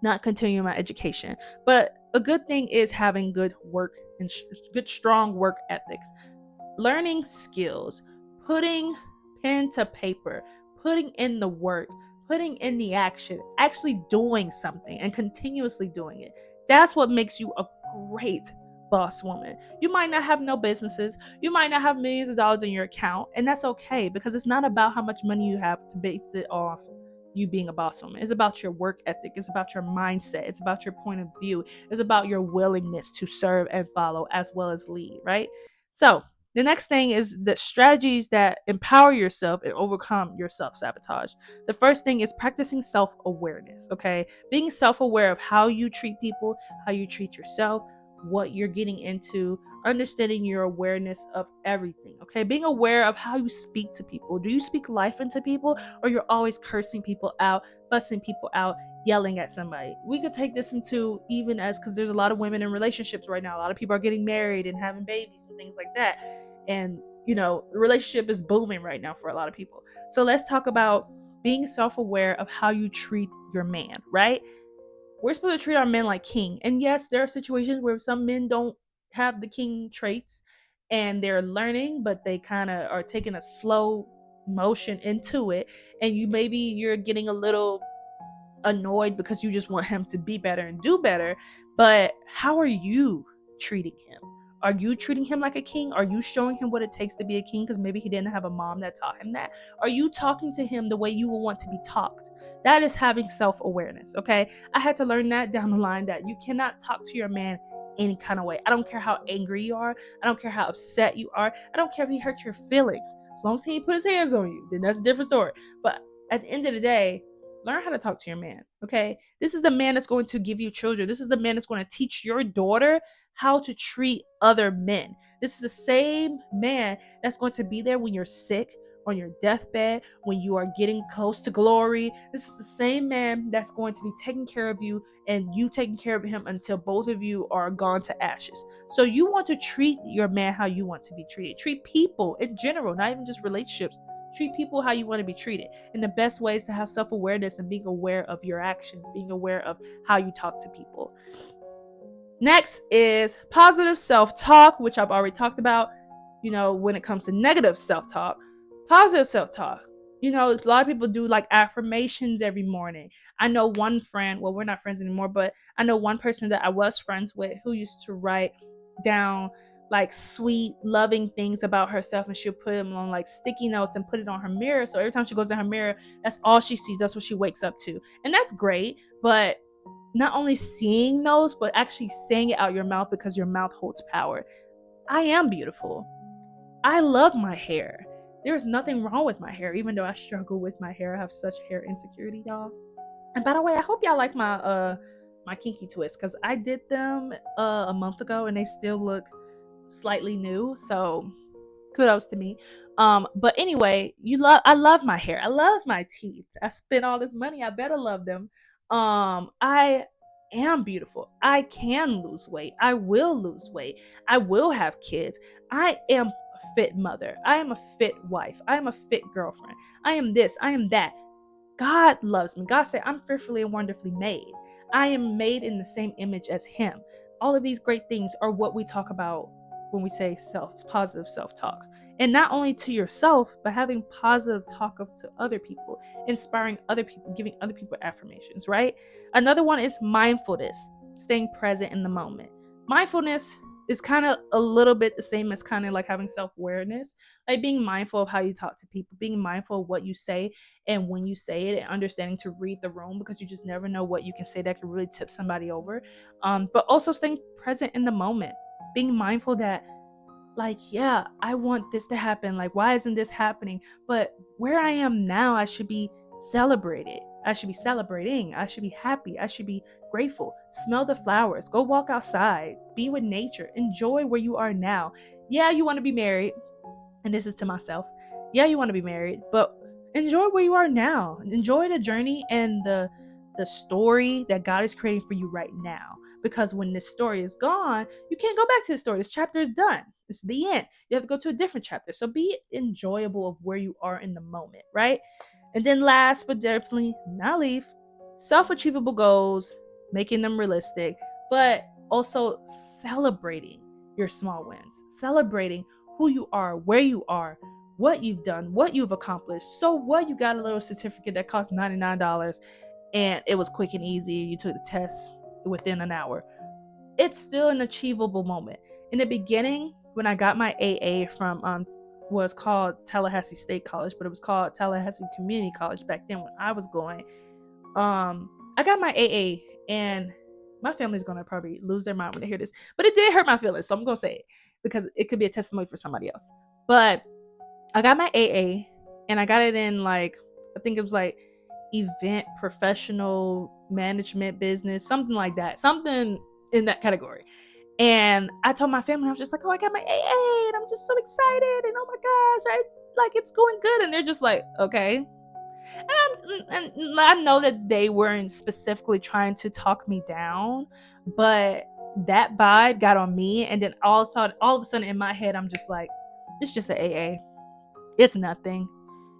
not continuing my education. But a good thing is having good work and good, strong work ethics, learning skills, putting pen to paper, putting in the work, putting in the action, actually doing something and continuously doing it. That's what makes you a great boss woman. You might not have no businesses, you might not have millions of dollars in your account, and that's okay because it's not about how much money you have to base it off you being a boss woman. It's about your work ethic, it's about your mindset, it's about your point of view, it's about your willingness to serve and follow as well as lead, right? So the next thing is the strategies that empower yourself and overcome your self sabotage. The first thing is practicing self awareness, okay? Being self aware of how you treat people, how you treat yourself, what you're getting into, understanding your awareness of everything, okay? Being aware of how you speak to people. Do you speak life into people or you're always cursing people out, fussing people out, yelling at somebody? We could take this into even as, because there's a lot of women in relationships right now. A lot of people are getting married and having babies and things like that. And, the relationship is booming right now for a lot of people. So let's talk about being self aware of how you treat your man, right? We're supposed to treat our men like king. And yes, there are situations where some men don't have the king traits and they're learning, but they kind of are taking a slow motion into it. And you're getting a little annoyed because you just want him to be better and do better. But how are you treating him? Are you treating him like a king? Are you showing him what it takes to be a king because maybe he didn't have a mom that taught him that? Are you talking to him the way you will want to be talked? That is having self-awareness, okay? I had to learn that down the line, that you cannot talk to your man any kind of way. I don't care how angry you are. I don't care how upset you are. I don't care if he hurt your feelings. As long as he put his hands on you, then that's a different story. But at the end of the day, learn how to talk to your man, okay? This is the man that's going to give you children. This is the man that's going to teach your daughter how to treat other men. This is the same man that's going to be there when you're sick, on your deathbed, when you are getting close to glory. This is the same man that's going to be taking care of you and you taking care of him until both of you are gone to ashes. So you want to treat your man how you want to be treated. Treat people in general, not even just relationships. Treat people how you want to be treated. And the best way is to have self-awareness and being aware of your actions, being aware of how you talk to people. Next is positive self-talk, which I've already talked about. When it comes to negative self-talk, positive self-talk. A lot of people do like affirmations every morning. I know one friend, well, we're not friends anymore, but I know one person that I was friends with who used to write down like sweet, loving things about herself, and she'll put them on like sticky notes and put it on her mirror. So every time she goes in her mirror, that's all she sees. That's what she wakes up to. And that's great. But not only seeing those, but actually saying it out your mouth, because your mouth holds power. I am beautiful. I love my hair. There's nothing wrong with my hair, even though I struggle with my hair. I have such hair insecurity, y'all. And by the way, I hope y'all like my kinky twists, because I did them a month ago and they still look slightly new. So kudos to me. But anyway, I love my hair. I love my teeth. I spent all this money. I better love them. I am beautiful. I can lose weight. I will lose weight. I will have kids. I am a fit mother. I am a fit wife. I am a fit girlfriend. I am this. I am that. God loves me. God said, I'm fearfully and wonderfully made. I am made in the same image as Him. All of these great things are what we talk about when we say positive self talk. And not only to yourself, but having positive talk to other people, inspiring other people, giving other people affirmations, right? Another one is mindfulness, staying present in the moment. Mindfulness is kind of a little bit the same as kind of like having self-awareness, like being mindful of how you talk to people, being mindful of what you say and when you say it, and understanding to read the room, because you just never know what you can say that could really tip somebody over. But also staying present in the moment, being mindful that, like, yeah, I want this to happen, like, why isn't this happening? But where I am now, I should be celebrated. I should be celebrating. I should be happy. I should be grateful. Smell the flowers. Go walk outside. Be with nature. Enjoy where you are now. Yeah, you want to be married, and this is to myself. Yeah, you want to be married, but enjoy where you are now. Enjoy the journey and the story that God is creating for you right now. Because when this story is gone, you can't go back to the story. This chapter is done. It's the end. You have to go to a different chapter. So be enjoyable of where you are in the moment, right? And then last but definitely not least, self-achievable goals, making them realistic, but also celebrating your small wins, celebrating who you are, where you are, what you've done, what you've accomplished. So what, you got a little certificate that cost $99 and it was quick and easy. You took the test within an hour. It's still an achievable moment. In the beginning, when I got my AA from was called Tallahassee State College, but it was called Tallahassee Community College back then when I was going. I got my AA, and my family's gonna probably lose their mind when they hear this, but it did hurt my feelings, so I'm gonna say it because it could be a testimony for somebody else. But I got my AA, and I got it in, like, I think it was like event professional management business, something like that, something in that category. And I told my family, I was just like, oh, I got my AA and I'm just so excited, and oh my gosh, it's going good. And they're just like, okay. And I know that they weren't specifically trying to talk me down, but that vibe got on me. And then all of a sudden in my head, I'm just like, it's just an AA. It's nothing.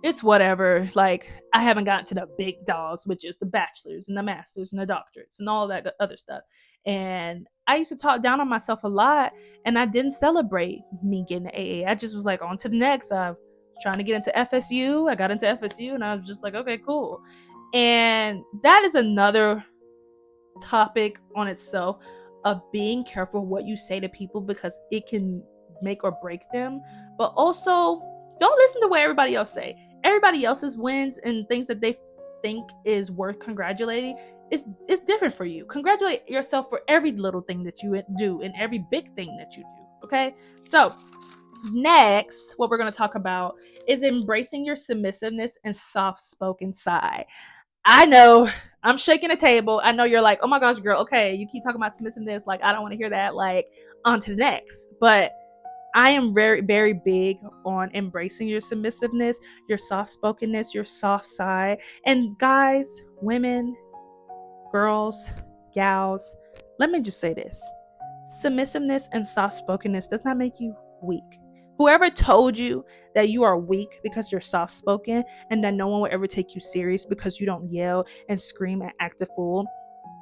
It's whatever. Like, I haven't gotten to the big dogs, which is the bachelors and the masters and the doctorates and all that other stuff. And I used to talk down on myself a lot, and I didn't celebrate me getting the AA. I just was like, on to the next. I was trying to get into FSU. I got into FSU, and I was just like, okay, cool. And that is another topic on itself, of being careful what you say to people, because it can make or break them. But also, don't listen to what everybody else say. Everybody else's wins and things that they think is worth congratulating is different for you. Congratulate yourself for every little thing that you do and every big thing that you do. Okay, so next, what we're going to talk about is embracing your submissiveness and soft-spoken side. I know, I'm shaking the table. I know you're like, oh my gosh, girl, okay, you keep talking about submissiveness. Like, I don't want to hear that. Like, on to the next. But I am very, very big on embracing your submissiveness, your soft spokenness, your soft side. And guys, women, girls, gals, let me just say this: submissiveness and soft spokenness does not make you weak. Whoever told you that you are weak because you're soft spoken and that no one will ever take you serious because you don't yell and scream and act a fool,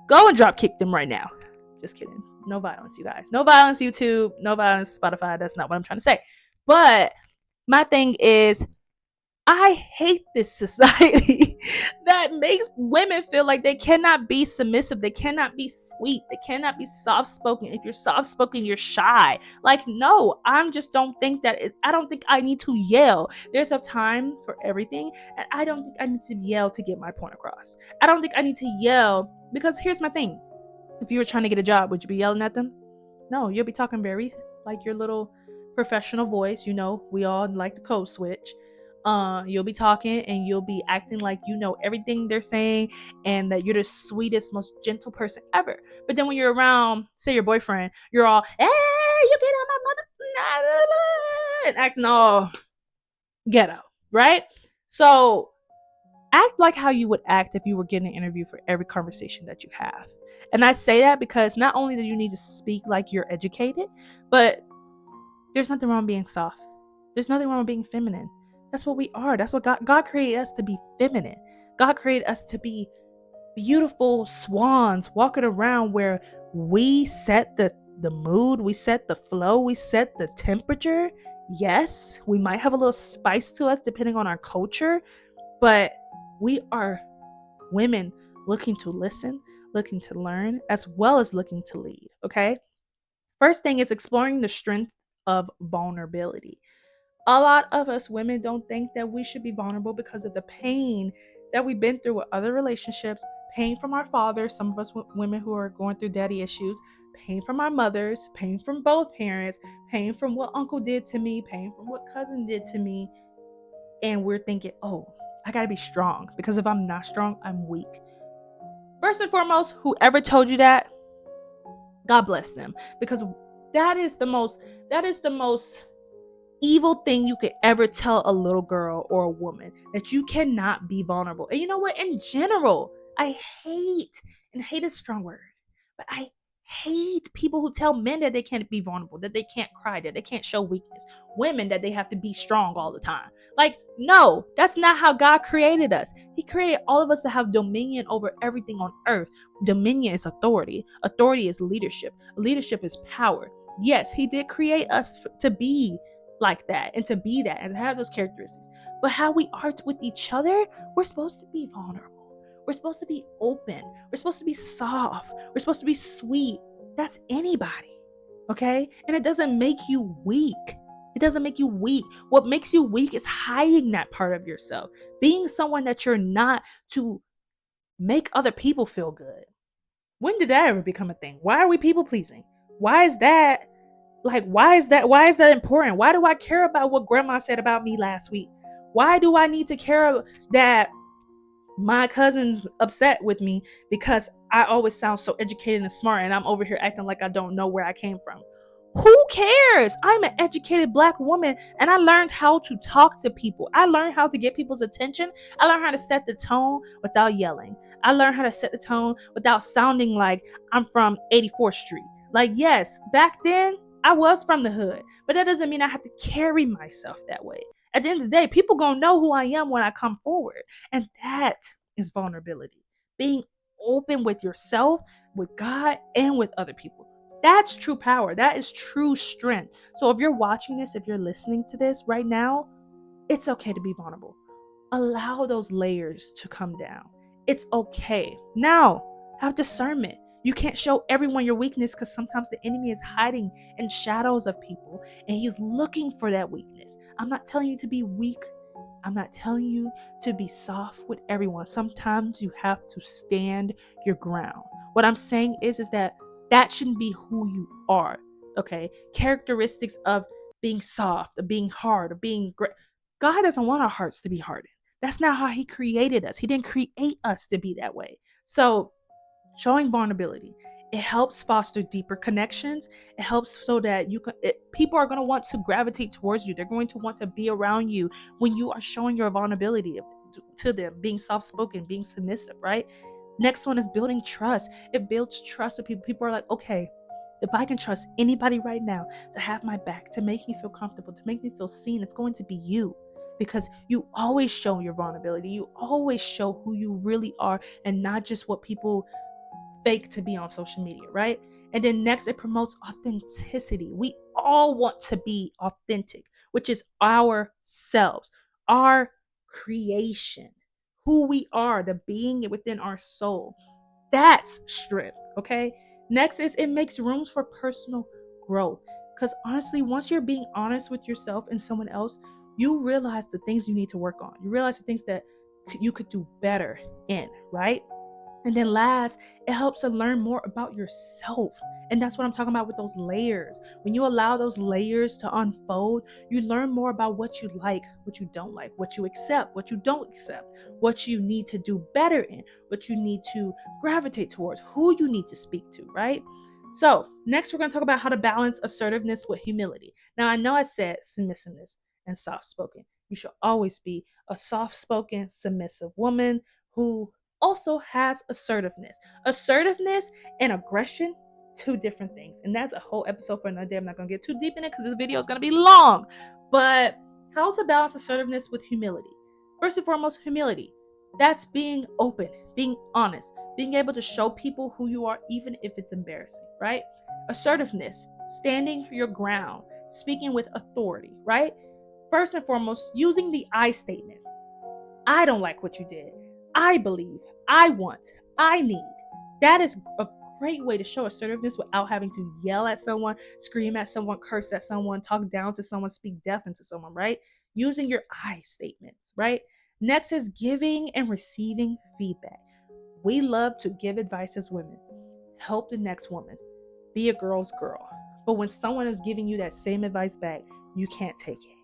go and drop kick them right now. Just kidding. No violence, you guys. No violence, YouTube. No violence, Spotify. That's not what I'm trying to say. But my thing is, I hate this society that makes women feel like they cannot be submissive, they cannot be sweet, they cannot be soft spoken. If you're soft spoken, you're shy. Like, no, I just don't think that I don't think I need to yell. There's a time for everything, and I don't think I need to yell to get my point across. I don't think I need to yell, because here's my thing: if you were trying to get a job, would you be yelling at them? No, you'll be talking very like your little professional voice. You know, we all like to code switch. You'll be talking and you'll be acting like you know everything they're saying and that you're the sweetest, most gentle person ever. But then when you're around, say, your boyfriend, you're all, hey, you get on my mother, and acting all Ghetto, right? So act like how you would act if you were getting an interview for every conversation that you have. And I say that because not only do you need to speak like you're educated, but there's nothing wrong with being soft. There's nothing wrong with being feminine. That's what we are. That's what God created us to be feminine. God created us to be beautiful swans walking around where we set the mood, we set the flow, we set the temperature. Yes, we might have a little spice to us depending on our culture, but we are women looking to listen, looking to learn, as well as looking to lead. Okay. First thing is exploring the strength of vulnerability. A lot of us women don't think that we should be vulnerable because of the pain that we've been through with other relationships, pain from our fathers, some of us women who are going through daddy issues, pain from our mothers, pain from both parents, pain from what uncle did to me, pain from what cousin did to me. And we're thinking, oh, I gotta be strong because if I'm not strong, I'm weak. First and foremost, whoever told you that, God bless them, because that is the most evil thing you could ever tell a little girl or a woman, that you cannot be vulnerable. And you know what? In general, I hate, and hate is a strong word, but I hate people who tell men that they can't be vulnerable, that they can't cry, that they can't show weakness. Women that they have to be strong all the time. Like, no, that's not how God created us. He created all of us to have dominion over everything on earth. Dominion is authority. Authority is leadership. Leadership is power. Yes, he did create us to be like that and to be that and to have those characteristics. But how we are with each other, we're supposed to be vulnerable. We're supposed to be open. We're supposed to be soft. We're supposed to be sweet. That's anybody. Okay? And it doesn't make you weak. It doesn't make you weak. What makes you weak is hiding that part of yourself, being someone that you're not to make other people feel good. When did that ever become a thing? Why are we people pleasing? Why is that why is that important? Why do I care about what grandma said about me last week? Why do I need to care that my cousin's upset with me because I always sound so educated and smart and I'm over here acting like I don't know where I came from? Who cares? I'm an educated black woman and I learned how to talk to people. I learned how to get people's attention. I learned how to set the tone without yelling. I learned how to set the tone without sounding like I'm from 84th Street. Like, yes, back then I was from the hood, but that doesn't mean I have to carry myself that way. At the end of the day, people gonna know who I am when I come forward. And that is vulnerability. Being open with yourself, with God, and with other people. That's true power. That is true strength. So if you're watching this, if you're listening to this right now, it's okay to be vulnerable. Allow those layers to come down. It's okay. Now, have discernment. You can't show everyone your weakness because sometimes the enemy is hiding in shadows of people and he's looking for that weakness. I'm not telling you to be weak. I'm not telling you to be soft with everyone. Sometimes you have to stand your ground. What I'm saying is that shouldn't be who you are. Okay? Characteristics of being soft, of being hard, of being great. God doesn't want our hearts to be hardened. That's not how he created us. He didn't create us to be that way. So, showing vulnerability, it helps foster deeper connections. It helps so that people are going to want to gravitate towards you. They're going to want to be around you when you are showing your vulnerability to them, being soft-spoken, being submissive, right? Next one is building trust. It builds trust with people. People are like, okay, if I can trust anybody right now to have my back, to make me feel comfortable, to make me feel seen, it's going to be you, because you always show your vulnerability. You always show who you really are and not just what people fake to be on social media, right? And then next, it promotes authenticity. We all want to be authentic, which is ourselves, our creation, who we are, the being within our soul. That's strength, okay? Next is it makes rooms for personal growth. Because honestly, once you're being honest with yourself and someone else, you realize the things you need to work on. You realize the things that you could do better in, right? And then last, it helps to learn more about yourself. And that's what I'm talking about with those layers. When you allow those layers to unfold, you learn more about what you like, what you don't like, what you accept, what you don't accept, what you need to do better in, what you need to gravitate towards, who you need to speak to, right? So, next, we're going to talk about how to balance assertiveness with humility. Now, I know I said submissiveness and soft spoken. You should always be a soft-spoken, submissive woman who also has assertiveness. Assertiveness and aggression, two different things. And that's a whole episode for another day. I'm not going to get too deep in it because this video is going to be long. But how to balance assertiveness with humility. First and foremost, humility. That's being open, being honest, being able to show people who you are, even if it's embarrassing, right? Assertiveness, standing your ground, speaking with authority, right? First and foremost, using the I statements. I don't like what you did. I believe. I want. I need. That is a great way to show assertiveness without having to yell at someone, scream at someone, curse at someone, talk down to someone, speak death into someone, right? Using your I statements, right? Next is giving and receiving feedback. We love to give advice as women. Help the next woman. Be a girl's girl. But when someone is giving you that same advice back, you can't take it.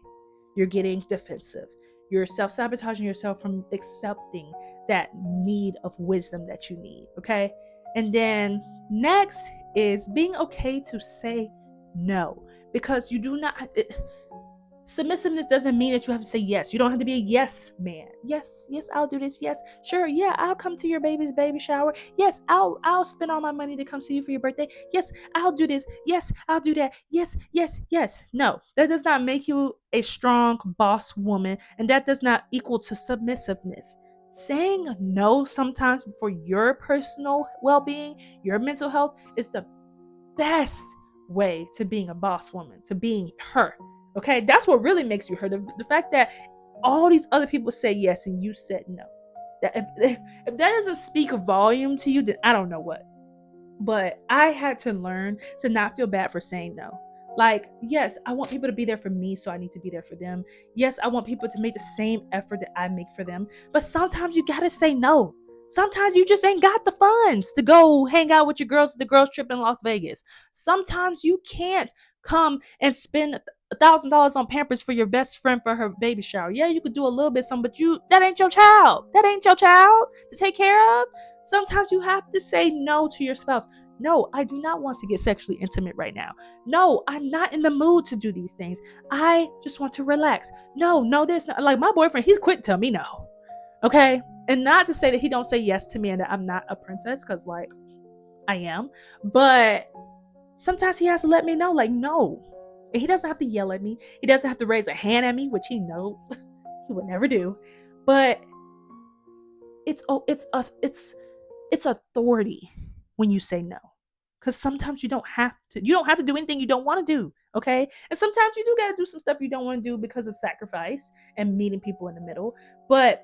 You're getting defensive. You're self-sabotaging yourself from accepting that need of wisdom that you need, okay? And then next is being okay to say no, because you do not... Submissiveness doesn't mean that you have to say yes. You don't have to be a yes man. Yes, I'll do this. Yes, sure, yeah, I'll come to your baby's baby shower. Yes, I'll spend all my money to come see you for your birthday. Yes, I'll do this. Yes, I'll do that. Yes. No, that does not make you a strong boss woman, and that does not equal to submissiveness. Saying no sometimes for your personal well-being, your mental health, is the best way to being a boss woman, to being her. Okay, that's what really makes you her. The fact that all these other people say yes and you said no. That if that doesn't speak a volume to you, then I don't know what. But I had to learn to not feel bad for saying no. Like, yes, I want people to be there for me, so I need to be there for them. Yes, I want people to make the same effort that I make for them. But sometimes you gotta say no. Sometimes you just ain't got the funds to go hang out with your girls at the girls trip in Las Vegas. Sometimes you can't come and spend $1,000 on Pampers for your best friend for her baby shower. Yeah, you could do a little bit something, but that ain't your child. That ain't your child to take care of. Sometimes you have to say no to your spouse. No, I do not want to get sexually intimate right now. No, I'm not in the mood to do these things. I just want to relax. No, there's not. Like my boyfriend, he's quick to tell me no. Okay? And not to say that he don't say yes to me and that I'm not a princess, because like I am. But sometimes he has to let me know, like, no. And he doesn't have to yell at me. He doesn't have to raise a hand at me, which he knows he would never do. But it's authority when you say no. Because sometimes you don't have to do anything you don't want to do. Okay. And sometimes you do got to do some stuff you don't want to do because of sacrifice and meeting people in the middle. But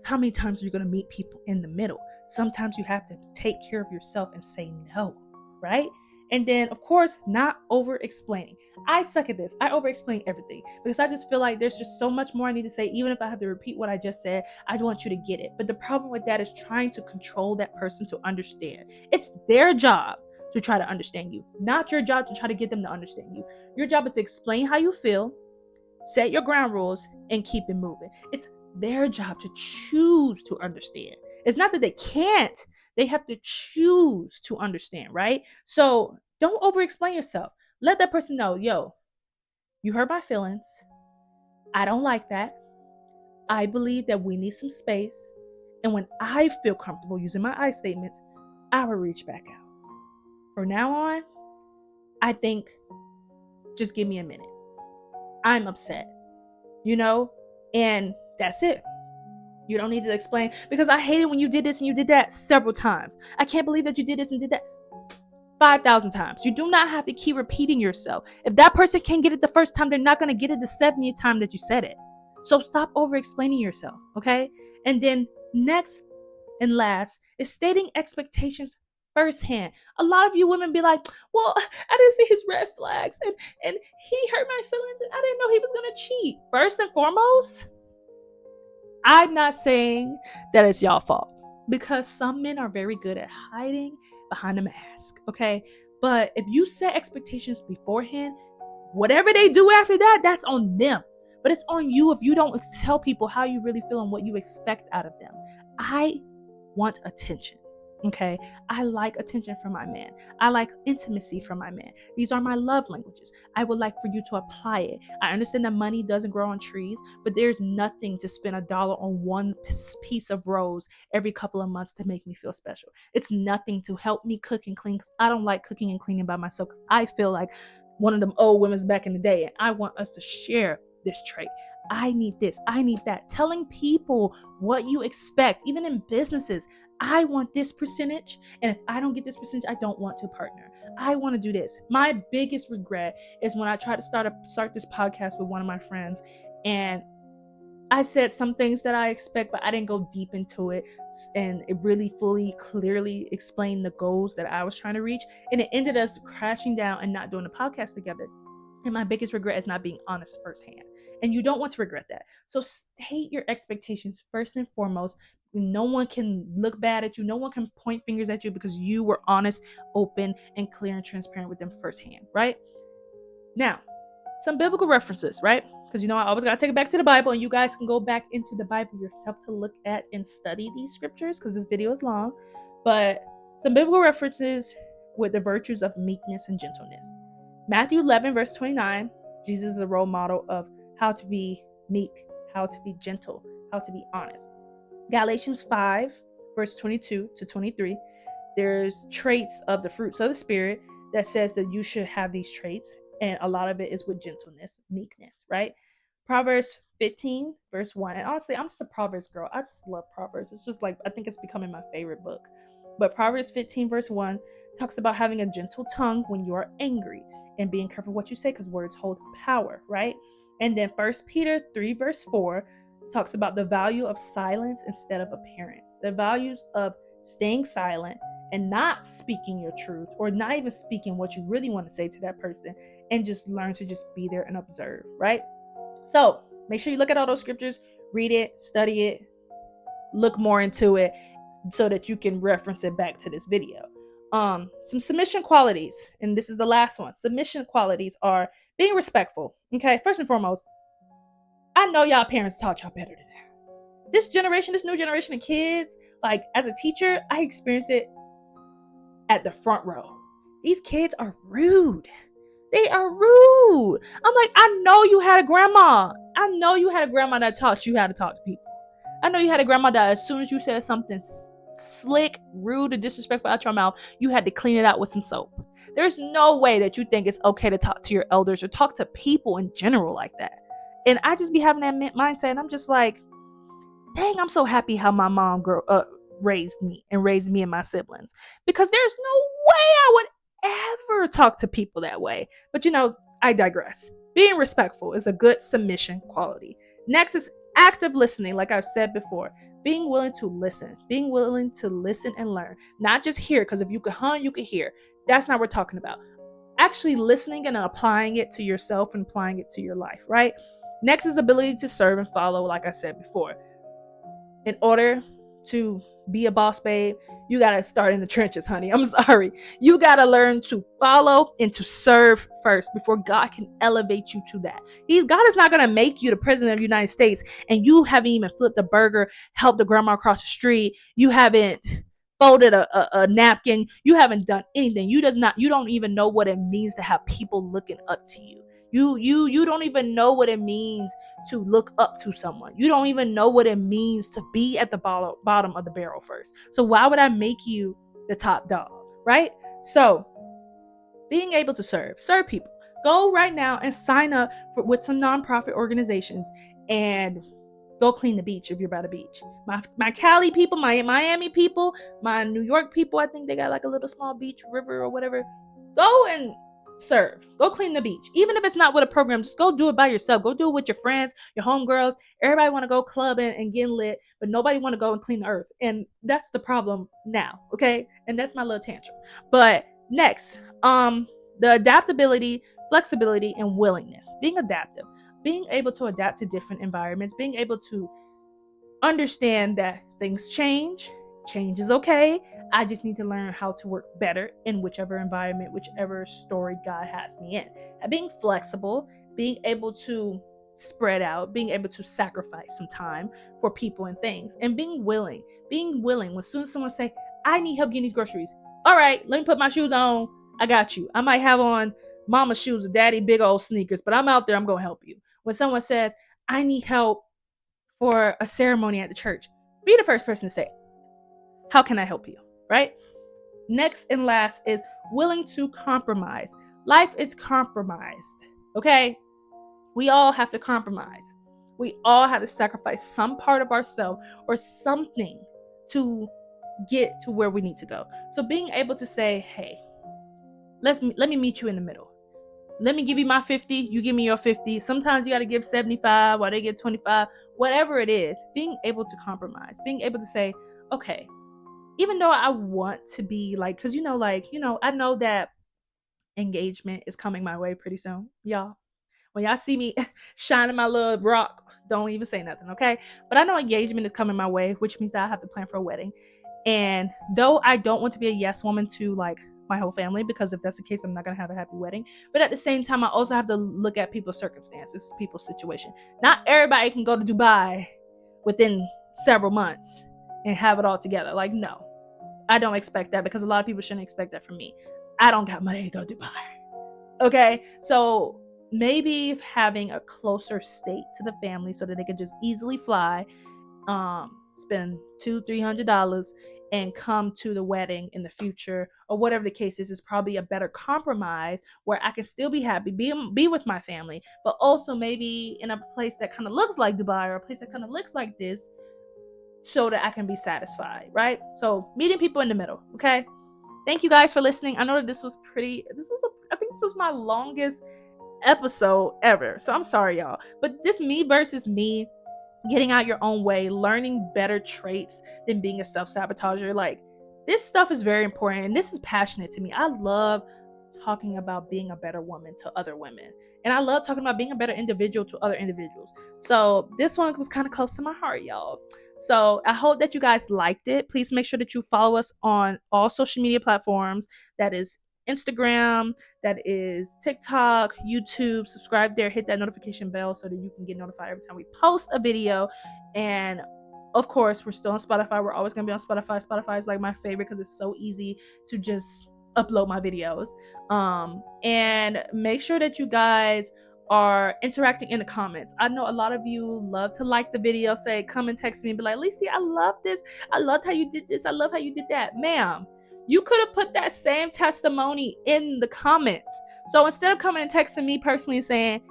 how many times are you going to meet people in the middle? Sometimes you have to take care of yourself and say no, right? And then, of course, not over-explaining. I suck at this. I over-explain everything because I just feel like there's just so much more I need to say. Even if I have to repeat what I just said, I want you to get it. But the problem with that is trying to control that person to understand. It's their job to try to understand you, not your job to try to get them to understand you. Your job is to explain how you feel, set your ground rules, and keep it moving. It's their job to choose to understand. It's not that they can't. They have to choose to understand, right? So don't over-explain yourself. Let that person know, yo, you hurt my feelings. I don't like that. I believe that we need some space. And when I feel comfortable using my I statements, I will reach back out. From now on, I think just give me a minute. I'm upset, and that's it. You don't need to explain, because I hate it when you did this and you did that several times. I can't believe that you did this and did that 5,000 times. You do not have to keep repeating yourself. If that person can't get it the first time, they're not going to get it the 70th time that you said it. So stop over-explaining yourself, okay? And then next and last is stating expectations firsthand. A lot of you women be like, well, I didn't see his red flags and he hurt my feelings and I didn't know he was going to cheat. First and foremost, I'm not saying that it's y'all fault, because some men are very good at hiding behind a mask, okay? But if you set expectations beforehand, whatever they do after that, that's on them. But it's on you if you don't tell people how you really feel and what you expect out of them. I want attention. Okay, I like attention from my man. I like intimacy from my man. These are my love languages. I would like for you to apply it. I understand that money doesn't grow on trees, but there's nothing to spend $1 on one piece of rose every couple of months to make me feel special. It's nothing to help me cook and clean. I don't like cooking and cleaning by myself. I feel like one of them old women's back in the day, and I want us to share this trait. I need this, I need that. Telling people what you expect, even in businesses. I want this percentage, and if I don't get this percentage, I don't want to partner. I want to do this. My biggest regret is when I tried to start this podcast with one of my friends, and I said some things that I expect, but I didn't go deep into it, and it really fully, clearly explained the goals that I was trying to reach, and it ended us crashing down and not doing the podcast together. And my biggest regret is not being honest firsthand. And you don't want to regret that. So state your expectations first and foremost. No one can look bad at you. No one can point fingers at you because you were honest, open, and clear and transparent with them firsthand, right? Now, some biblical references, right? Because I always got to take it back to the Bible, and you guys can go back into the Bible yourself to look at and study these scriptures because this video is long. But some biblical references with the virtues of meekness and gentleness. Matthew 11, verse 29, Jesus is a role model of how to be meek, how to be gentle, how to be honest. Galatians 5, verse 22 to 23, there's traits of the fruits of the Spirit that says that you should have these traits, and a lot of it is with gentleness, meekness, right? Proverbs 15, verse 1. And honestly, I'm just a Proverbs girl. I just love Proverbs. It's just like, I think it's becoming my favorite book. But Proverbs 15, verse 1 talks about having a gentle tongue when you're angry and being careful what you say because words hold power, right? And then 1 Peter 3, verse 4 talks about the value of silence instead of appearance. The values of staying silent and not speaking your truth, or not even speaking what you really want to say to that person, and just learn to just be there and observe, right? So make sure you look at all those scriptures, read it, study it, look more into it so that you can reference it back to this video. Some submission qualities, and this is the last one. Submission qualities are being respectful. Okay, first and foremost, I know y'all parents taught y'all better than that. This new generation of kids, like as a teacher, I experience it at the front row. These kids are rude. They are rude. I'm like, I know you had a grandma. I know you had a grandma that taught you how to talk to people. I know you had a grandma that as soon as you said something slick, rude, or disrespectful out your mouth, you had to clean it out with some soap. There's no way that you think it's okay to talk to your elders or talk to people in general like that. And I just be having that mindset, and I'm just like, dang, I'm so happy how my mom raised me and my siblings, because there's no way I would ever talk to people that way. But I digress. Being respectful is a good submission quality. Next is active listening, like I've said before. Being willing to listen and learn, not just hear, because if you could you could hear. That's not what we're talking about. Actually listening and applying it to yourself and applying it to your life, right? Next is ability to serve and follow, like I said before. In order to be a boss babe, you got to start in the trenches, honey. I'm sorry. You got to learn to follow and to serve first before God can elevate you to that. God is not going to make you the president of the United States and you haven't even flipped a burger, helped the grandma across the street. You haven't folded a napkin. You haven't done anything. You don't even know what it means to have people looking up to you. You don't even know what it means to look up to someone. You don't even know what it means to be at the bottom of the barrel first. So why would I make you the top dog, right? So being able to serve people. Go right now and sign up with some nonprofit organizations and go clean the beach if you're by the beach. My Cali people, my Miami people, my New York people, I think they got like a little small beach, river or whatever. Go and serve. Go clean the beach. Even if it's not with a program, just go do it by yourself. Go do it with your friends, your homegirls. Everybody want to go clubbing and get lit, but nobody want to go and clean the earth. And that's the problem now, okay? And that's my little tantrum. But next, the adaptability, flexibility, and willingness. Being adaptive. Being able to adapt to different environments. Being able to understand that things change. Change is okay. I just need to learn how to work better in whichever environment, whichever story God has me in. And being flexible, being able to spread out, being able to sacrifice some time for people and things, and being willing. Being willing. As soon as someone say, I need help getting these groceries. All right, let me put my shoes on. I got you. I might have on mama's shoes or daddy big old sneakers, but I'm out there. I'm going to help you. When someone says, I need help for a ceremony at the church, be the first person to say, how can I help you? Right? Next and last is willing to compromise. Life is compromised. Okay? We all have to compromise. We all have to sacrifice some part of ourselves or something to get to where we need to go. So being able to say, hey, let me meet you in the middle. Let me give you my 50, you give me your 50. Sometimes you got to give 75 while they give 25. Whatever it is, being able to compromise, being able to say, okay, even though I want to be like, because I know that engagement is coming my way pretty soon, y'all. When y'all see me shining my little rock, don't even say nothing, okay? But I know engagement is coming my way, which means that I have to plan for a wedding. And though I don't want to be a yes woman to like my whole family, because if that's the case, I'm not gonna have a happy wedding. But at the same time, I also have to look at people's circumstances, people's situation. Not everybody can go to Dubai within several months and have it all together. Like, no, I don't expect that, because a lot of people shouldn't expect that from me. I don't got money to go to Dubai. Okay, so maybe having a closer state to the family so that they could just easily fly, spend $200-300 and come to the wedding in the future, or whatever the case is probably a better compromise where I can still be happy, be with my family, but also maybe in a place that kind of looks like Dubai or a place that kind of looks like this, so that I can be satisfied, right? So meeting people in the middle. Okay, thank you guys for listening. I know that I think this was my longest episode ever, so I'm sorry, y'all, but this me versus me, getting out your own way, learning better traits than being a self-sabotager, like, this stuff is very important and this is passionate to me. I love talking about being a better woman to other women, and I love talking about being a better individual to other individuals. So this one was kind of close to my heart, y'all. So I hope that you guys liked it. Please make sure that you follow us on all social media platforms. That is Instagram, that is TikTok, YouTube. Subscribe there, hit that notification bell so that you can get notified every time we post a video. And of course, we're still on Spotify. We're always going to be on Spotify. Spotify is like my favorite because it's so easy to just upload my videos. And make sure that you guys are interacting in the comments. I know a lot of you love to like the video, say, come and text me and be like, Lacey, I love this. I loved how you did this. I love how you did that. Ma'am, you could have put that same testimony in the comments. So instead of coming and texting me personally and saying,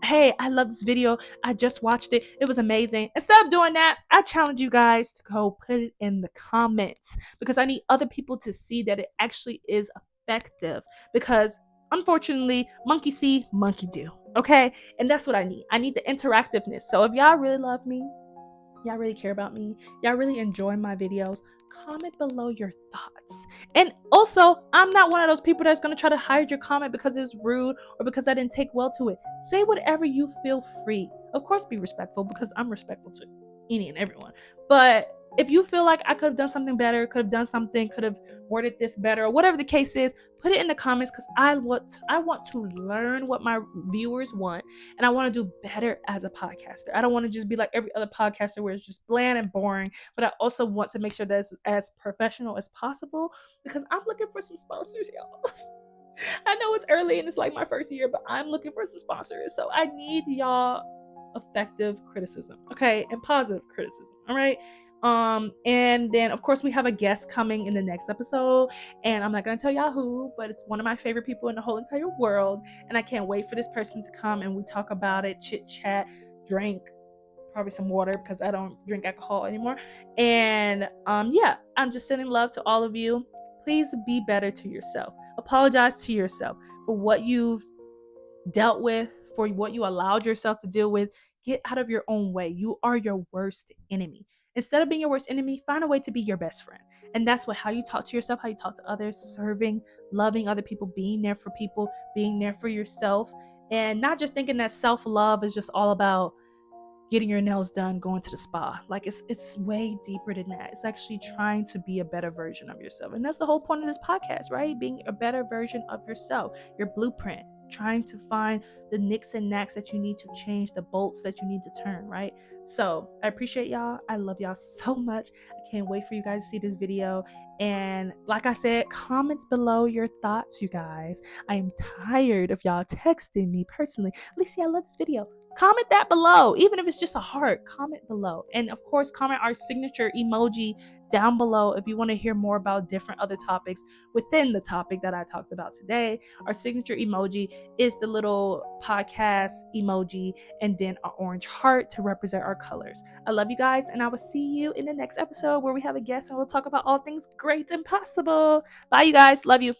hey, I love this video, I just watched it, it was amazing, instead of doing that, I challenge you guys to go put it in the comments, because I need other people to see that it actually is effective. Because unfortunately, monkey see, monkey do. Okay, and that's what I need. I need the interactiveness. So if y'all really love me, y'all really care about me, y'all really enjoy my videos, comment below your thoughts. And also, I'm not one of those people that's going to try to hide your comment because it's rude or because I didn't take well to it. Say whatever you feel free. Of course, be respectful, because I'm respectful to any and everyone. But if you feel like I could have done something better, could have worded this better, or whatever the case is, put it in the comments, because I want to learn what my viewers want, and I want to do better as a podcaster. I don't want to just be like every other podcaster where it's just bland and boring, but I also want to make sure that it's as professional as possible, because I'm looking for some sponsors, y'all. I know it's early and it's like my first year, but I'm looking for some sponsors. So I need y'all effective criticism, okay, and positive criticism, all right. And then of course we have a guest coming in the next episode, and I'm not gonna tell y'all who, but it's one of my favorite people in the whole entire world, and I can't wait for this person to come and we talk about it, chit chat, drink probably some water, because I don't drink alcohol anymore. And yeah, I'm just sending love to all of you. Please be better to yourself. Apologize to yourself for what you've dealt with, for what you allowed yourself to deal with. Get out of your own way. You are your worst enemy. Instead of being your worst enemy, find a way to be your best friend. And that's how you talk to yourself, how you talk to others, serving, loving other people, being there for people, being there for yourself, and not just thinking that self-love is just all about getting your nails done, going to the spa. Like, it's way deeper than that. It's actually trying to be a better version of yourself. And that's the whole point of this podcast, right? Being a better version of yourself, your blueprint, trying to find the nicks and knacks that you need to change, the bolts that you need to turn, right? So I appreciate y'all. I love y'all so much. I can't wait for you guys to see this video. And like I said, comment below your thoughts, you guys. I am tired of y'all texting me personally. Alicia, I love this video. Comment that below. Even if it's just a heart, comment below. And of course, comment our signature emoji down below if you want to hear more about different other topics within the topic that I talked about today. Our signature emoji is the little podcast emoji and then an orange heart to represent our colors. I love you guys, and I will see you in the next episode where we have a guest and we'll talk about all things great and possible. Bye, you guys. Love you.